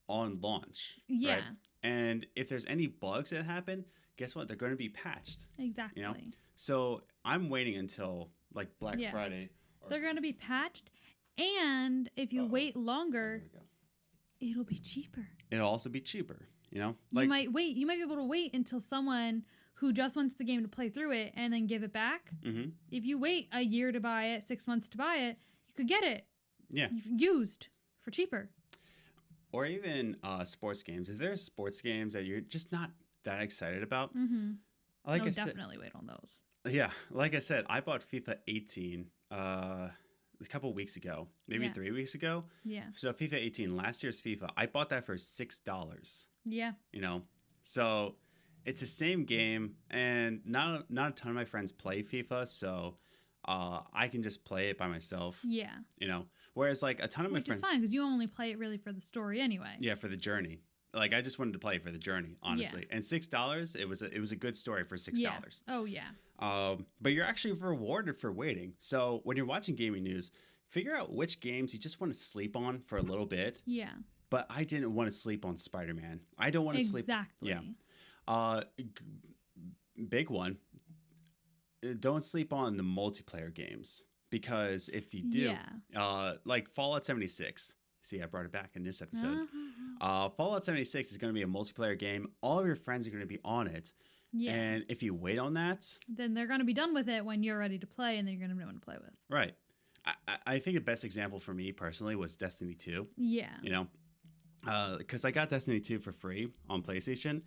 on launch. Yeah. Right? And if there's any bugs that happen, guess what? They're going to be patched.
Exactly.
You know? So I'm waiting until like Black Friday.
They're going to be patched. And if you wait longer, it'll be cheaper.
It'll also be cheaper. You know?
You might be able to wait until someone who just wants the game to play through it and then give it back. If you wait a year to buy it, 6 months to buy it, you could get it used for cheaper.
Or even sports games. If there's sports games that you're just not that excited about,
like I said, definitely wait on those.
Yeah, like I said, I bought FIFA 18 a couple weeks ago, maybe 3 weeks ago.
Yeah.
So FIFA 18, last year's FIFA, I bought that for $6.
Yeah.
You know, so it's the same game, and not a ton of my friends play FIFA, so I can just play it by myself. Yeah. You know, whereas like a ton of my friends,
which is fine because you only play it really for the story anyway.
Yeah, for the journey. Like I just wanted to play for the journey, honestly. And $6, it was a good story for $6.
Yeah. Oh yeah.
But you're actually rewarded for waiting. So when you're watching gaming news, figure out which games you just want to sleep on for a little bit.
Yeah.
But I didn't want to sleep on Spider-Man. I don't want to sleep.
Exactly.
Yeah. big one. Don't sleep on the multiplayer games, because if you do, like Fallout 76. See, I brought it back in this episode. Fallout 76 is going to be a multiplayer game. All of your friends are going to be on it.
Yeah.
And if you wait on that,
then they're going to be done with it when you're ready to play, and then you're going to know when to play with.
Right. I think the best example for me personally was Destiny 2.
Yeah.
You know, because I got Destiny 2 for free on PlayStation.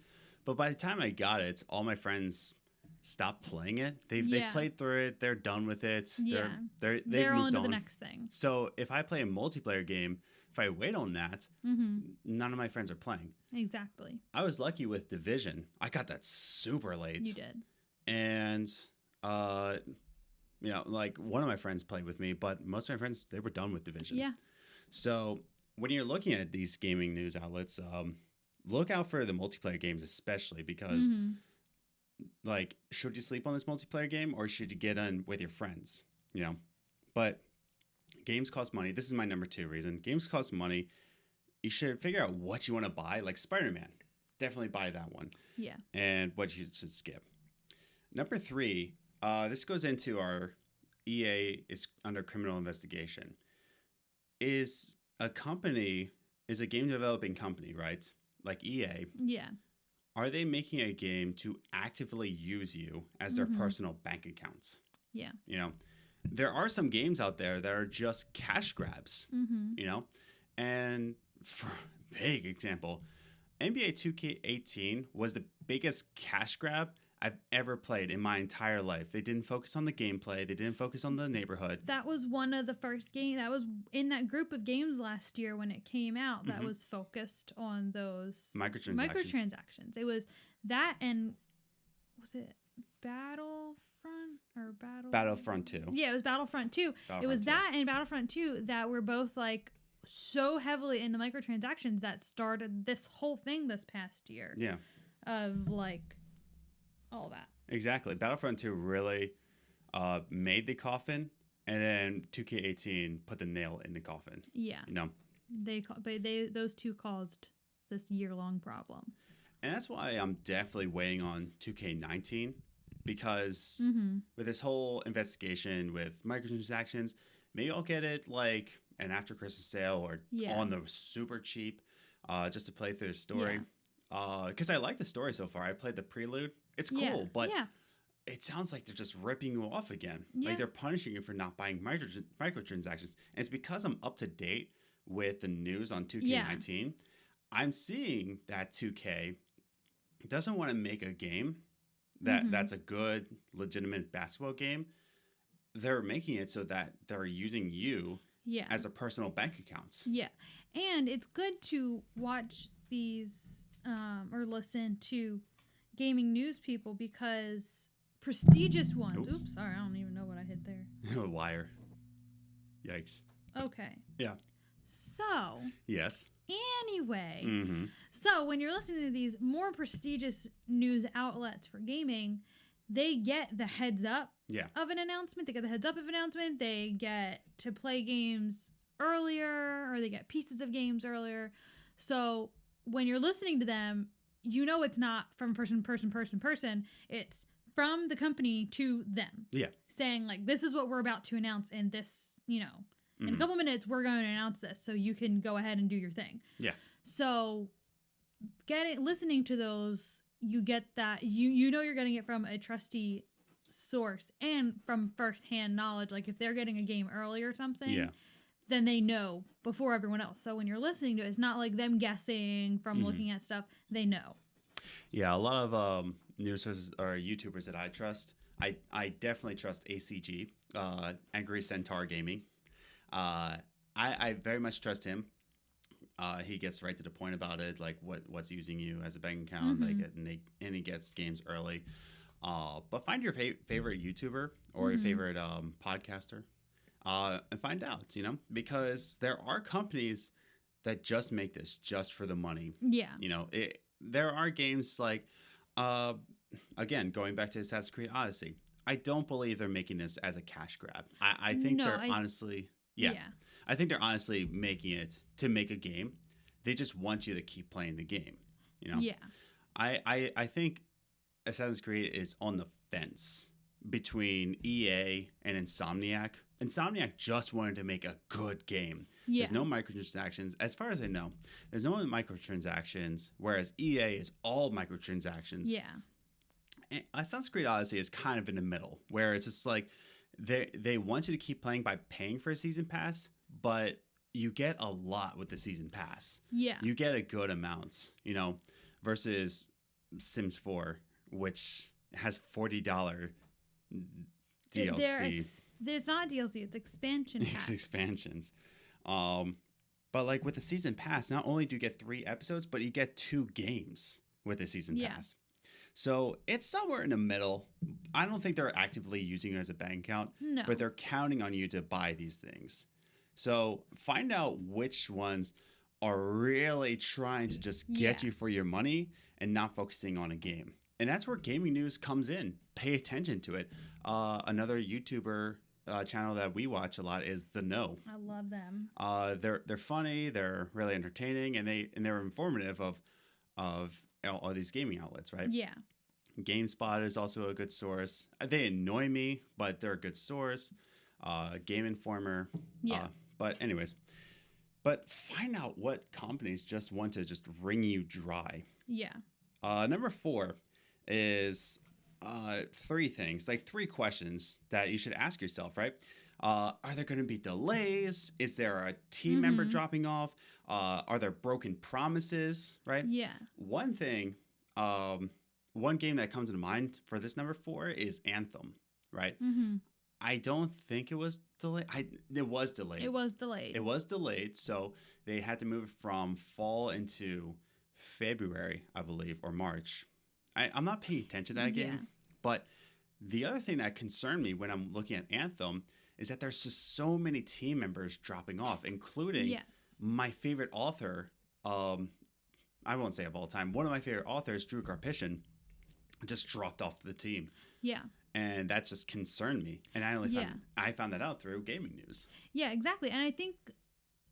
But by the time I got it, all my friends stopped playing it. They've played through it. They're done with it.
Yeah.
They've
they're on
moved
to the next thing.
So if I play a multiplayer game, if I wait on that, none of my friends are playing.
Exactly.
I was lucky with Division. I got that super late.
You did.
And, you know, like one of my friends played with me, but most of my friends, they were done with Division.
Yeah.
So when you're looking at these gaming news outlets, look out for the multiplayer games, especially because, like, should you sleep on this multiplayer game or should you get in with your friends? You know, but games cost money. This is my number 2 reason. Games cost money. You should figure out what you want to buy. Like Spider-Man, definitely buy that one.
Yeah.
And what you should skip. Number 3, this goes into our EA is under criminal investigation. Is a game developing company, right? Like EA.
Yeah.
Are they making a game to actively use you as their personal bank accounts?
Yeah.
You know, there are some games out there that are just cash grabs, you know, and for big example, NBA 2K18 was the biggest cash grab I've ever played in my entire life. They didn't focus on the gameplay. They didn't focus on the neighborhood.
That was one of the first games. That was in that group of games last year when it came out that was focused on those microtransactions. It was that, and was it Battlefront 2? Yeah, it was Battlefront 2. It was that and Battlefront 2 that were both like so heavily into microtransactions that started this whole thing this past year.
Yeah.
Of like all that.
Exactly. Battlefront 2 really made the coffin, and then 2K18 put the nail in the coffin. Yeah. You know.
Those two caused this year-long problem.
And that's why I'm definitely waiting on 2K19, because with this whole investigation with microtransactions, maybe I'll get it like an after Christmas sale or on the super cheap, just to play through the story. Because I like the story so far. I played the prelude. It's cool, but it sounds like they're just ripping you off again. Like they're punishing you for not buying microtransactions. And it's because I'm up to date with the news on 2K19. I'm seeing that 2K doesn't want to make a game that's a good, legitimate basketball game. They're making it so that they're using you as a personal bank account. Yeah.
And it's good to watch these or listen to gaming news people, because prestigious ones. Oops, sorry, I don't even know what I hit there.
Wire. Yikes.
Okay.
Yeah.
So.
Yes.
Anyway. So when you're listening to these more prestigious news outlets for gaming, they get the heads up of an announcement. They get the heads up of an announcement. They get to play games earlier, or they get pieces of games earlier. So when you're listening to them, you know it's not from person. It's from the company to them. Yeah. Saying, like, this is what we're about to announce, and this, you know, in a couple minutes, we're going to announce this, so you can go ahead and do your thing. Yeah. So listening to those, you get that, you know you're getting it from a trusty source and from firsthand knowledge. Like, if they're getting a game early or something, then they know before everyone else. So when you're listening to it, it's not like them guessing from looking at stuff. They know. Yeah,
a lot of news sources or YouTubers that I trust. I definitely trust ACG, Angry Centaur Gaming. I very much trust him. He gets right to the point about it, like what's using you as a bank account, and he gets games early. But find your favorite YouTuber or your favorite podcaster. And find out, you know, because there are companies that just make this just for the money. Yeah. You know, there are games like, again, going back to Assassin's Creed Odyssey, I don't believe they're making this as a cash grab. I think honestly, I think they're honestly making it to make a game. They just want you to keep playing the game, you know? Yeah. I think Assassin's Creed is on the fence between EA and Insomniac. Insomniac just wanted to make a good game.
Yeah.
There's no microtransactions. As far as I know, there's no microtransactions, whereas EA is all microtransactions.
Yeah.
And Assassin's Creed Odyssey is kind of in the middle, where it's just like they want you to keep playing by paying for a season pass, but you get a lot with the season pass.
Yeah.
You get a good amount, versus Sims 4, which has $40 DLC.
There's not DLC, it's expansion packs.
It's expansions. But like with the season pass, not only do you get 3 episodes, but you get 2 games with the season pass. So it's somewhere in the middle. I don't think they're actively using it as a bank account, but they're counting on you to buy these things. So find out which ones are really trying to just get you for your money and not focusing on a game. And that's where gaming news comes in. Pay attention to it. Another YouTuber channel that we watch a lot is The Know.
I love them.
They're funny. They're really entertaining, and they're informative of all these gaming outlets, right?
Yeah.
GameSpot is also a good source. They annoy me, but they're a good source. Game Informer.
Yeah.
But anyways, find out what companies just want to just wring you dry.
Yeah.
Number 4 is 3 things, like 3 questions that you should ask yourself, right? Are there going to be delays? Is there a team member dropping off? Are there broken promises, right?
Yeah.
One thing, one game that comes to mind for this number 4 is Anthem, right?
Mm-hmm.
I don't think it was delayed. It was delayed.
It was delayed.
It was delayed, so they had to move it from fall into February, I believe, or March. I'm not paying attention to that game, but the other thing that concerned me when I'm looking at Anthem is that there's just so many team members dropping off, including my favorite author. I won't say of all time. One of my favorite authors, Drew Karpyshyn, just dropped off the team.
Yeah.
And that just concerned me. And I found that out through gaming news.
Yeah, exactly. And I think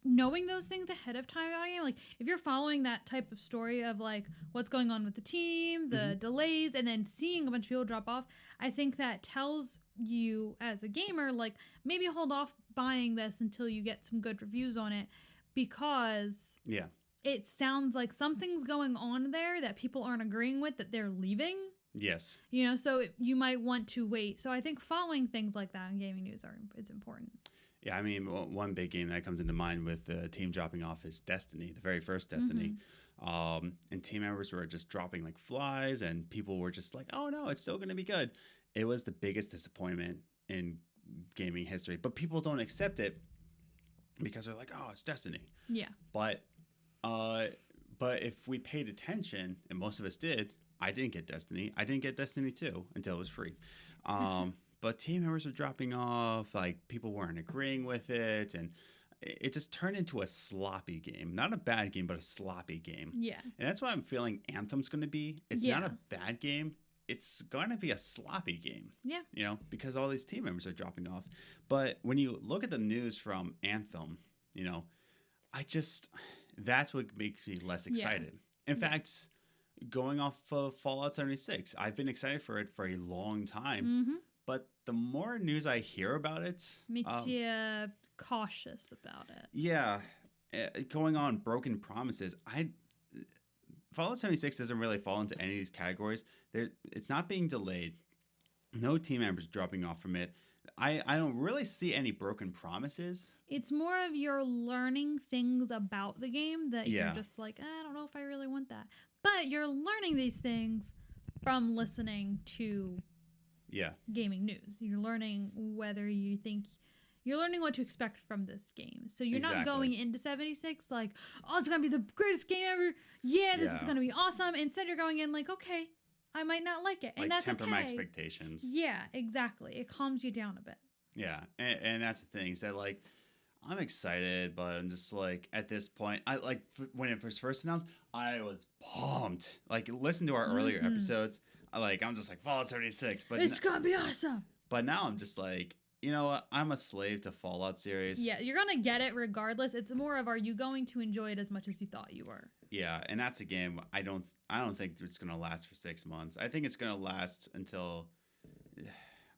knowing those things ahead of time about a game, like if you're following that type of story of like what's going on with the team, the delays, and then seeing a bunch of people drop off, I think that tells you as a gamer, like maybe hold off buying this until you get some good reviews on it, because it sounds like something's going on there that people aren't agreeing with, that they're leaving.
Yes.
So you might want to wait. So I think following things like that in gaming news is important.
Yeah, I mean, one big game that comes into mind with the team dropping off is Destiny, the very first Destiny. And team members were just dropping like flies, and people were just like, oh no, it's still going to be good. It was the biggest disappointment in gaming history. But people don't accept it because they're like, oh, it's Destiny. Yeah. But if we paid attention, and most of us did, I didn't get Destiny. I didn't get Destiny 2 until it was free. But team members were dropping off. Like, people weren't agreeing with it. And it just turned into a sloppy game. Not a bad game, but a sloppy game. Yeah. And that's what I'm feeling Anthem's going to be. It's not a bad game. It's going to be a sloppy game. Yeah. Because all these team members are dropping off. But when you look at the news from Anthem, that's what makes me less excited. In fact, going off of Fallout 76, I've been excited for it for a long time. But the more news I hear about it,
makes you cautious about it.
Yeah. Going on broken promises. Fallout 76 doesn't really fall into any of these categories. It's not being delayed. No team members dropping off from it. I don't really see any broken promises.
It's more of you're learning things about the game that you're just like, I don't know if I really want that. But you're learning these things from listening to gaming news. You're learning you're learning what to expect from this game. So you're not going into 76 like, oh, it's going to be the greatest game ever. Yeah, this is going to be awesome. Instead, you're going in like, okay, I might not like it. And that's
temper
okay.
my expectations.
Yeah, exactly. It calms you down a bit.
Yeah, and that's the thing. So, like, I'm excited, but I'm just like, at this point, when it was first announced, I was pumped. Like, listen to our earlier episodes. I'm just like, Fallout 76. But
it's going to be awesome.
But now I'm just like, you know what? I'm a slave to Fallout series.
Yeah, you're gonna get it regardless. It's more of, are you going to enjoy it as much as you thought you were?
Yeah, and that's a game I don't think it's gonna last for 6 months. I think it's gonna last until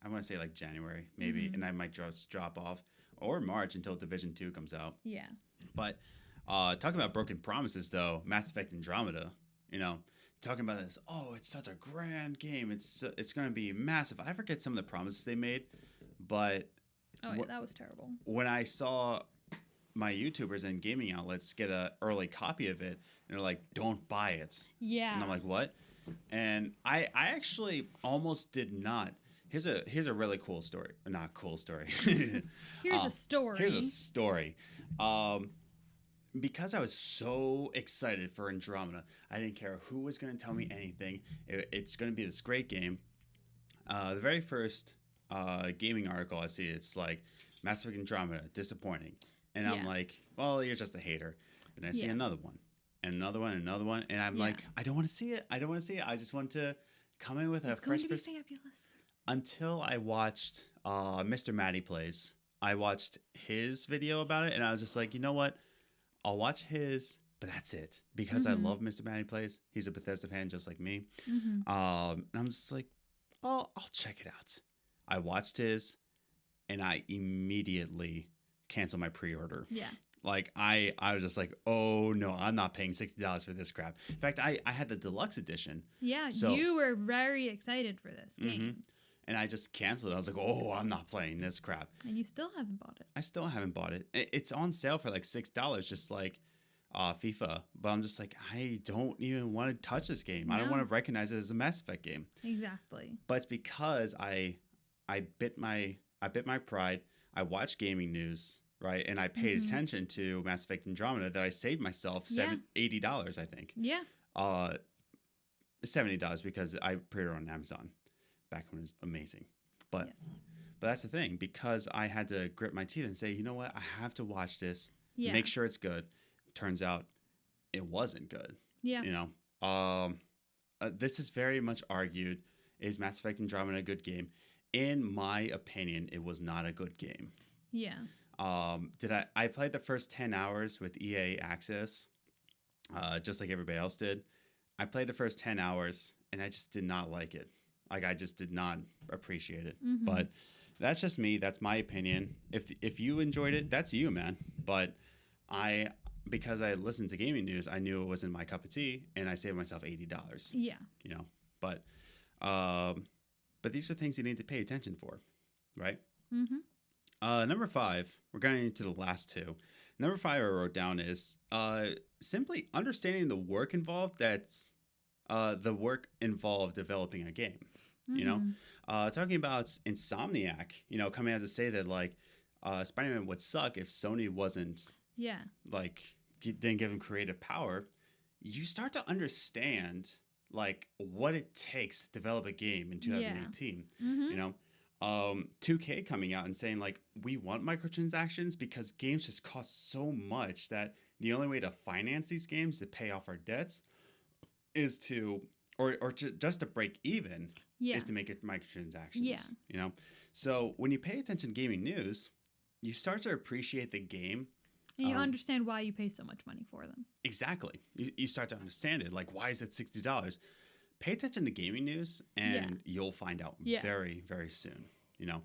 I want to say like January maybe, and I might just drop off, or March until Division 2 comes out.
Yeah.
But talking about broken promises though, Mass Effect Andromeda, you know, talking about this, oh, it's such a grand game. It's gonna be massive. I forget some of the promises they made, but
That was terrible.
when I saw my YouTubers and gaming outlets get an early copy of it, and they're like, "Don't buy it."
Yeah.
And I'm like, "What?" And I actually almost did not. Here's a really cool story. Not cool story.
Here's a story.
Here's a story. Because I was so excited for Andromeda, I didn't care who was going to tell me anything. It's going to be this great game. The very first gaming article I see, it's like Mass Effect Andromeda, disappointing. And I'm like, well, you're just a hater. And I see another one, and another one, and another one. And I'm like, I don't want to see it. I don't want to see it. I just want to come in with a fresh perspective. Until I watched Mr. Matty Plays. I watched his video about it, and I was just like, you know what? I'll watch his, but that's it. Because I love Mr. Matty Plays. He's a Bethesda fan just like me. And I'm just like, I'll check it out. I watched his, and I immediately canceled my pre-order.
Yeah.
Like, I was just like, oh, no, I'm not paying $60 for this crap. In fact, I had the deluxe edition.
Yeah,
so,
you were very excited for this game.
And I just canceled it. I was like, oh, I'm not playing this crap.
And you still haven't bought it.
I still haven't bought it. It's on sale for like $6, just like FIFA. But I'm just like, I don't even want to touch this game. I don't want to recognize it as a Mass Effect game.
Exactly.
But it's because I bit my pride. I watched gaming news, right? And I paid attention to Mass Effect Andromeda that I saved myself $80, I think.
Yeah.
$70 because I pre-ordered on Amazon back when it was amazing. But that's the thing, because I had to grit my teeth and say, you know what? I have to watch this. Yeah. Make sure it's good. Turns out it wasn't good.
Yeah.
You know, this is very much argued. Is Mass Effect Andromeda a good game? In my opinion, it was not a good game.
Yeah.
I played the first 10 hours with EA Access, just like everybody else did. I played the first 10 hours and I just did not like it. Like, I just did not appreciate it. But that's just me. That's my opinion. If you enjoyed it, that's you, man. But because I listened to gaming news, I knew it wasn't my cup of tea, and I saved myself $80.
Yeah.
You know, but these are things you need to pay attention for, right? Number 5, we're going into the last two. Number 5 I wrote down is simply understanding the work involved. That's the work involved developing a game. You know, talking about Insomniac, you know, coming out to say that like Spider-Man would suck if Sony wasn't like didn't give him creative power. You start to understand like what it takes to develop a game in 2018. You know, 2K coming out and saying like, we want microtransactions because games just cost so much that the only way to finance these games, to pay off our debts, is to just to break even is to make it microtransactions. You know, so when you pay attention to gaming news, you start to appreciate the game.
And you understand why you pay so much money for them.
Exactly. You start to understand it. Like, why is it $60? Pay attention to gaming news, and you'll find out very, very soon. You know,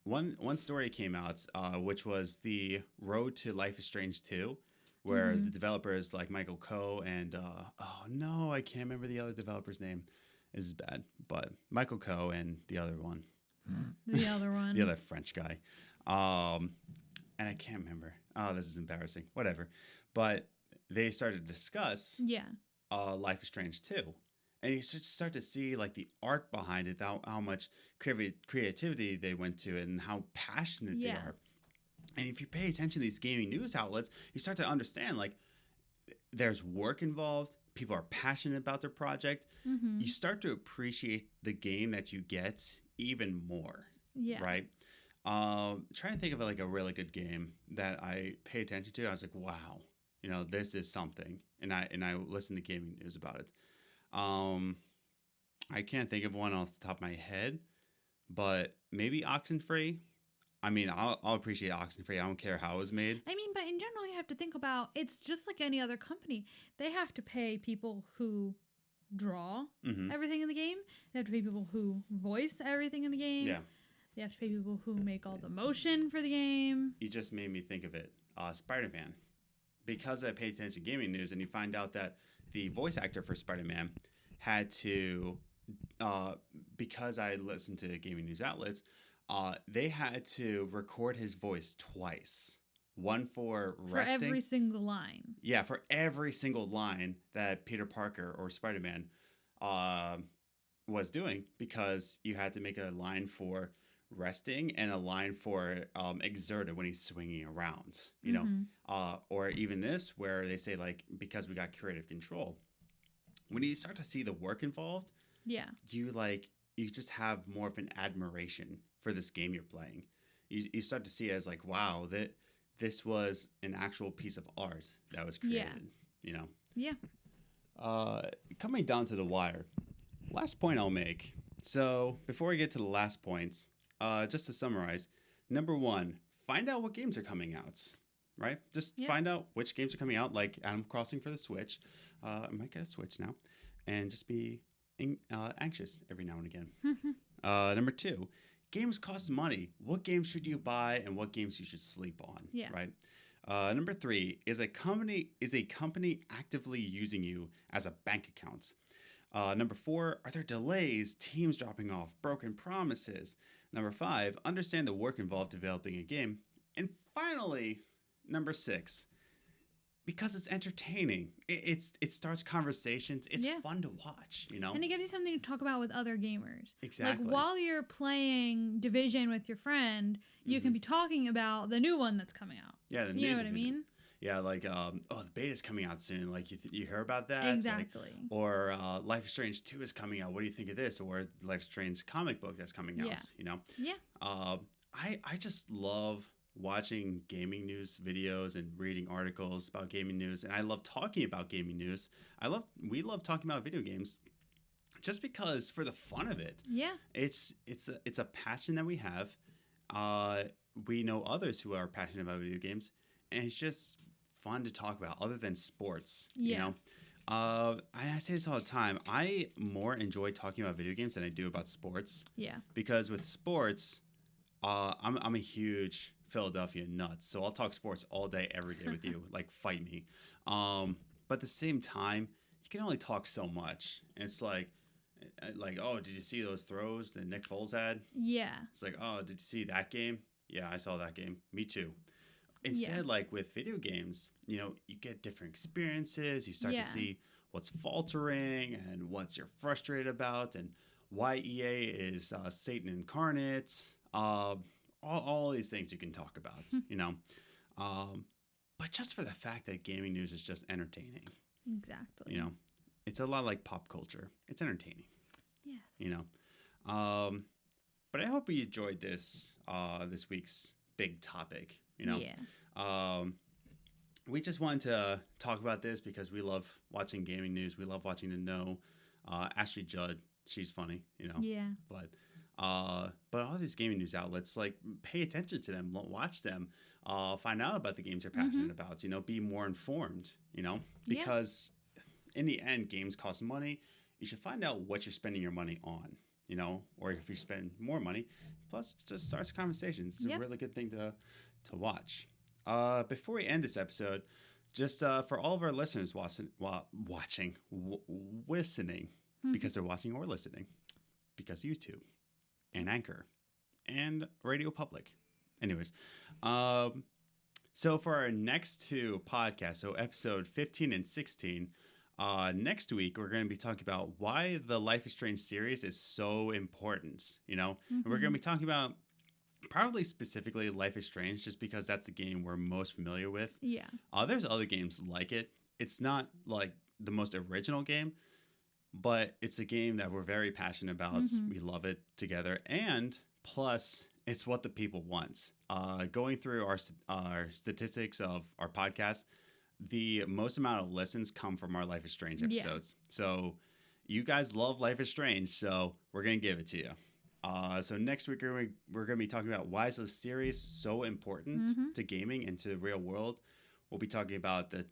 one story came out, which was the Road to Life is Strange 2, where the developers like Michael Coe and oh no, I can't remember the other developer's name. This is bad, but Michael Coe and the other one,
the other
French guy, and I can't remember. Oh, this is embarrassing. Whatever, but they started to discuss Life is Strange 2. And you start to see like the art behind it, how much creativity they went to, and how passionate they are. And if you pay attention to these gaming news outlets, you start to understand like there's work involved. People are passionate about their project. You start to appreciate the game that you get even more. Yeah. Right. Trying to think of like a really good game that I pay attention to. I was like, wow, you know, this is something. And I listened to gaming news about it. I can't think of one off the top of my head, but maybe Oxenfree. I mean, I'll appreciate Oxenfree. I don't care how it was made.
I mean, but in general, you have to think about it's just like any other company. They have to pay people who draw
Mm-hmm.
everything in the game. They have to pay people who voice everything in the game.
Yeah.
They have to pay people who make all the motion for the game.
You just made me think of it. Spider-Man. Because I paid attention to gaming news, and you find out that the voice actor for Spider-Man had to, because I listened to gaming news outlets, they had to record his voice twice. One for resting.
For every single line.
Yeah, for every single line that Peter Parker or Spider-Man was doing, because you had to make a line for resting and a line for exerted when he's swinging around, you know, or even this where they say like, because we got creative control. When you start to see the work involved,
Yeah.
you just have more of an admiration for this game you're playing. You start to see it as like, wow, that this was an actual piece of art that was created, you know?
Yeah.
Coming down to the wire, last point I'll make. So before we get to the last points, just to summarize, number one, find out what games are coming out, right? Just find out which games are coming out, like Animal Crossing for the Switch. I might get a Switch now, and just be anxious every now and again. Number two, games cost money. What games should you buy and what games you should sleep on, right? Number three, is a company actively using you as a bank account? Number four, are there delays, teams dropping off, broken promises? Number five, understand the work involved developing a game. And finally, number six, because it's entertaining. It starts conversations. It's fun to watch, you know?
And it gives you something to talk about with other gamers.
Exactly.
Like while you're playing Division with your friend, you can be talking about the new one that's coming out.
Yeah, the
you
new
know
Division.
What I mean?
Yeah, like, the beta's coming out soon. Like, you hear about that?
Exactly.
Like, or Life is Strange 2 is coming out. What do you think of this? Or Life is Strange comic book that's coming out, you know?
Yeah.
I just love watching gaming news videos and reading articles about gaming news. And I love talking about gaming news. We love talking about video games just because for the fun of it.
Yeah.
It's a passion that we have. We know others who are passionate about video games. And it's just fun to talk about other than sports, you know? I say this all the time. I more enjoy talking about video games than I do about sports.
Yeah.
Because with sports, I'm a huge Philadelphia nuts. So I'll talk sports all day, every day with you. Like, fight me. But at the same time, you can only talk so much. And it's like, oh, did you see those throws that Nick Foles had?
Yeah.
It's like, oh, did you see that game? Yeah, I saw that game. Me too. Instead, like with video games, you know, you get different experiences. You start to see what's faltering and what's you're frustrated about and why EA is Satan incarnate. All these things you can talk about, you know. But just for the fact that gaming news is just entertaining.
Exactly.
You know, it's a lot like pop culture. It's entertaining.
Yeah.
You know. But I hope you enjoyed this week's big topic. You know, we just wanted to talk about this because we love watching gaming news. We love watching to know. Ashley Judd, she's funny, you know.
Yeah.
But all these gaming news outlets, like, pay attention to them, watch them, find out about the games they're passionate about. You know, be more informed. You know, because in the end, games cost money. You should find out what you're spending your money on. You know, or if you spend more money, plus it just starts conversations. It's a really good thing to watch. Before we end this episode, just for all of our listeners listening, because they're watching or listening, because YouTube and Anchor and Radio Public. Anyways, so for our next two podcasts, so episode 15 and 16, next week we're going to be talking about why the Life is Strange series is so important, you know? And we're going to be talking about probably specifically Life is Strange, just because that's the game we're most familiar with.
Yeah.
There's other games like it. It's not like the most original game, but it's a game that we're very passionate about. We love it together. And plus, it's what the people want. Going through our statistics of our podcast, the most amount of listens come from our Life is Strange episodes. So you guys love Life is Strange, so we're going to give it to you. So next week we're going to be talking about why is this series so important to gaming and to the real world. We'll be talking about the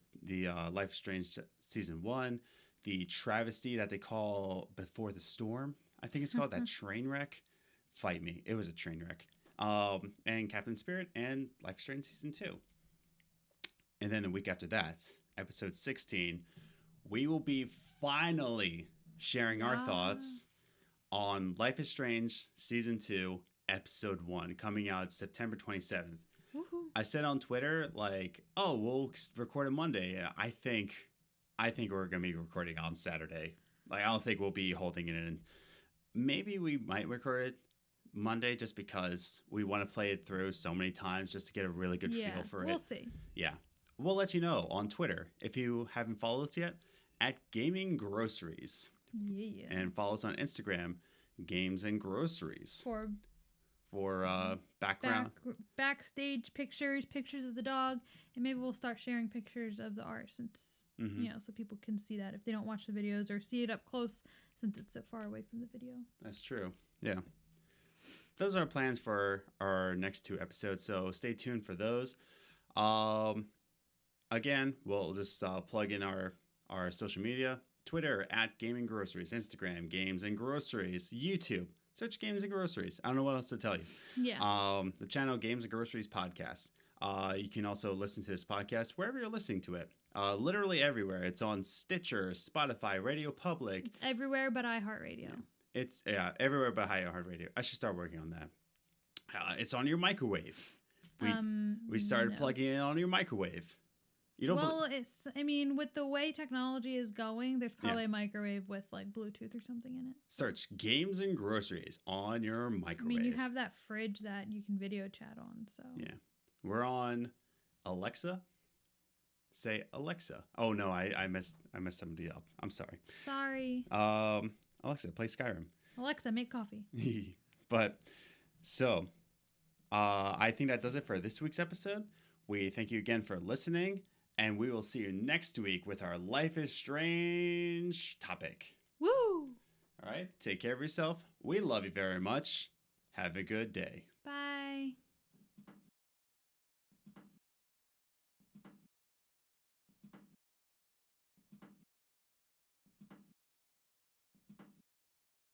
Life is Strange Season 1, the travesty that they call Before the Storm. I think it's called that train wreck. Fight me. It was a train wreck. And Captain Spirit and Life is Strange Season 2. And then the week after that, episode 16, we will be finally sharing our thoughts on Life is Strange Season 2, Episode 1, coming out September 27th.
Woohoo.
I said on Twitter, like, oh, we'll record on Monday. I think we're going to be recording on Saturday. Like, I don't think we'll be holding it in. Maybe we might record it Monday just because we want to play it through so many times just to get a really good feel for it.
We'll see.
Yeah. We'll let you know on Twitter if you haven't followed us yet at Gaming Groceries.
Yeah.
And follow us on Instagram, Games and Groceries. For background.
Backstage pictures of the dog. And maybe we'll start sharing pictures of the art since, so people can see that if they don't watch the videos or see it up close since it's so far away from the video.
That's true. Yeah. Those are our plans for our next 2 episodes, so stay tuned for those. Again, we'll just plug in our social media. Twitter at Gaming Groceries, Instagram Games and Groceries, YouTube search Games and Groceries. I don't know what else to tell you.
Yeah.
The channel Games and Groceries Podcast. You can also listen to this podcast wherever you're listening to it. Literally everywhere. It's on Stitcher, Spotify, Radio Public.
It's everywhere but iHeartRadio.
It's everywhere but iHeartRadio. I should start working on that. It's on your microwave. We started plugging it on your microwave. You don't
with the way technology is going, there's probably a microwave with like Bluetooth or something in it.
Search Games and Groceries on your microwave.
I mean, you have that fridge that you can video chat on, so.
Yeah. We're on Alexa. Say Alexa. Oh no, I messed somebody up. I'm sorry.
Sorry.
Alexa, play Skyrim.
Alexa, make coffee.
But so I think that does it for this week's episode. We thank you again for listening. And we will see you next week with our Life is Strange topic.
Woo!
All right. Take care of yourself. We love you very much. Have a good day.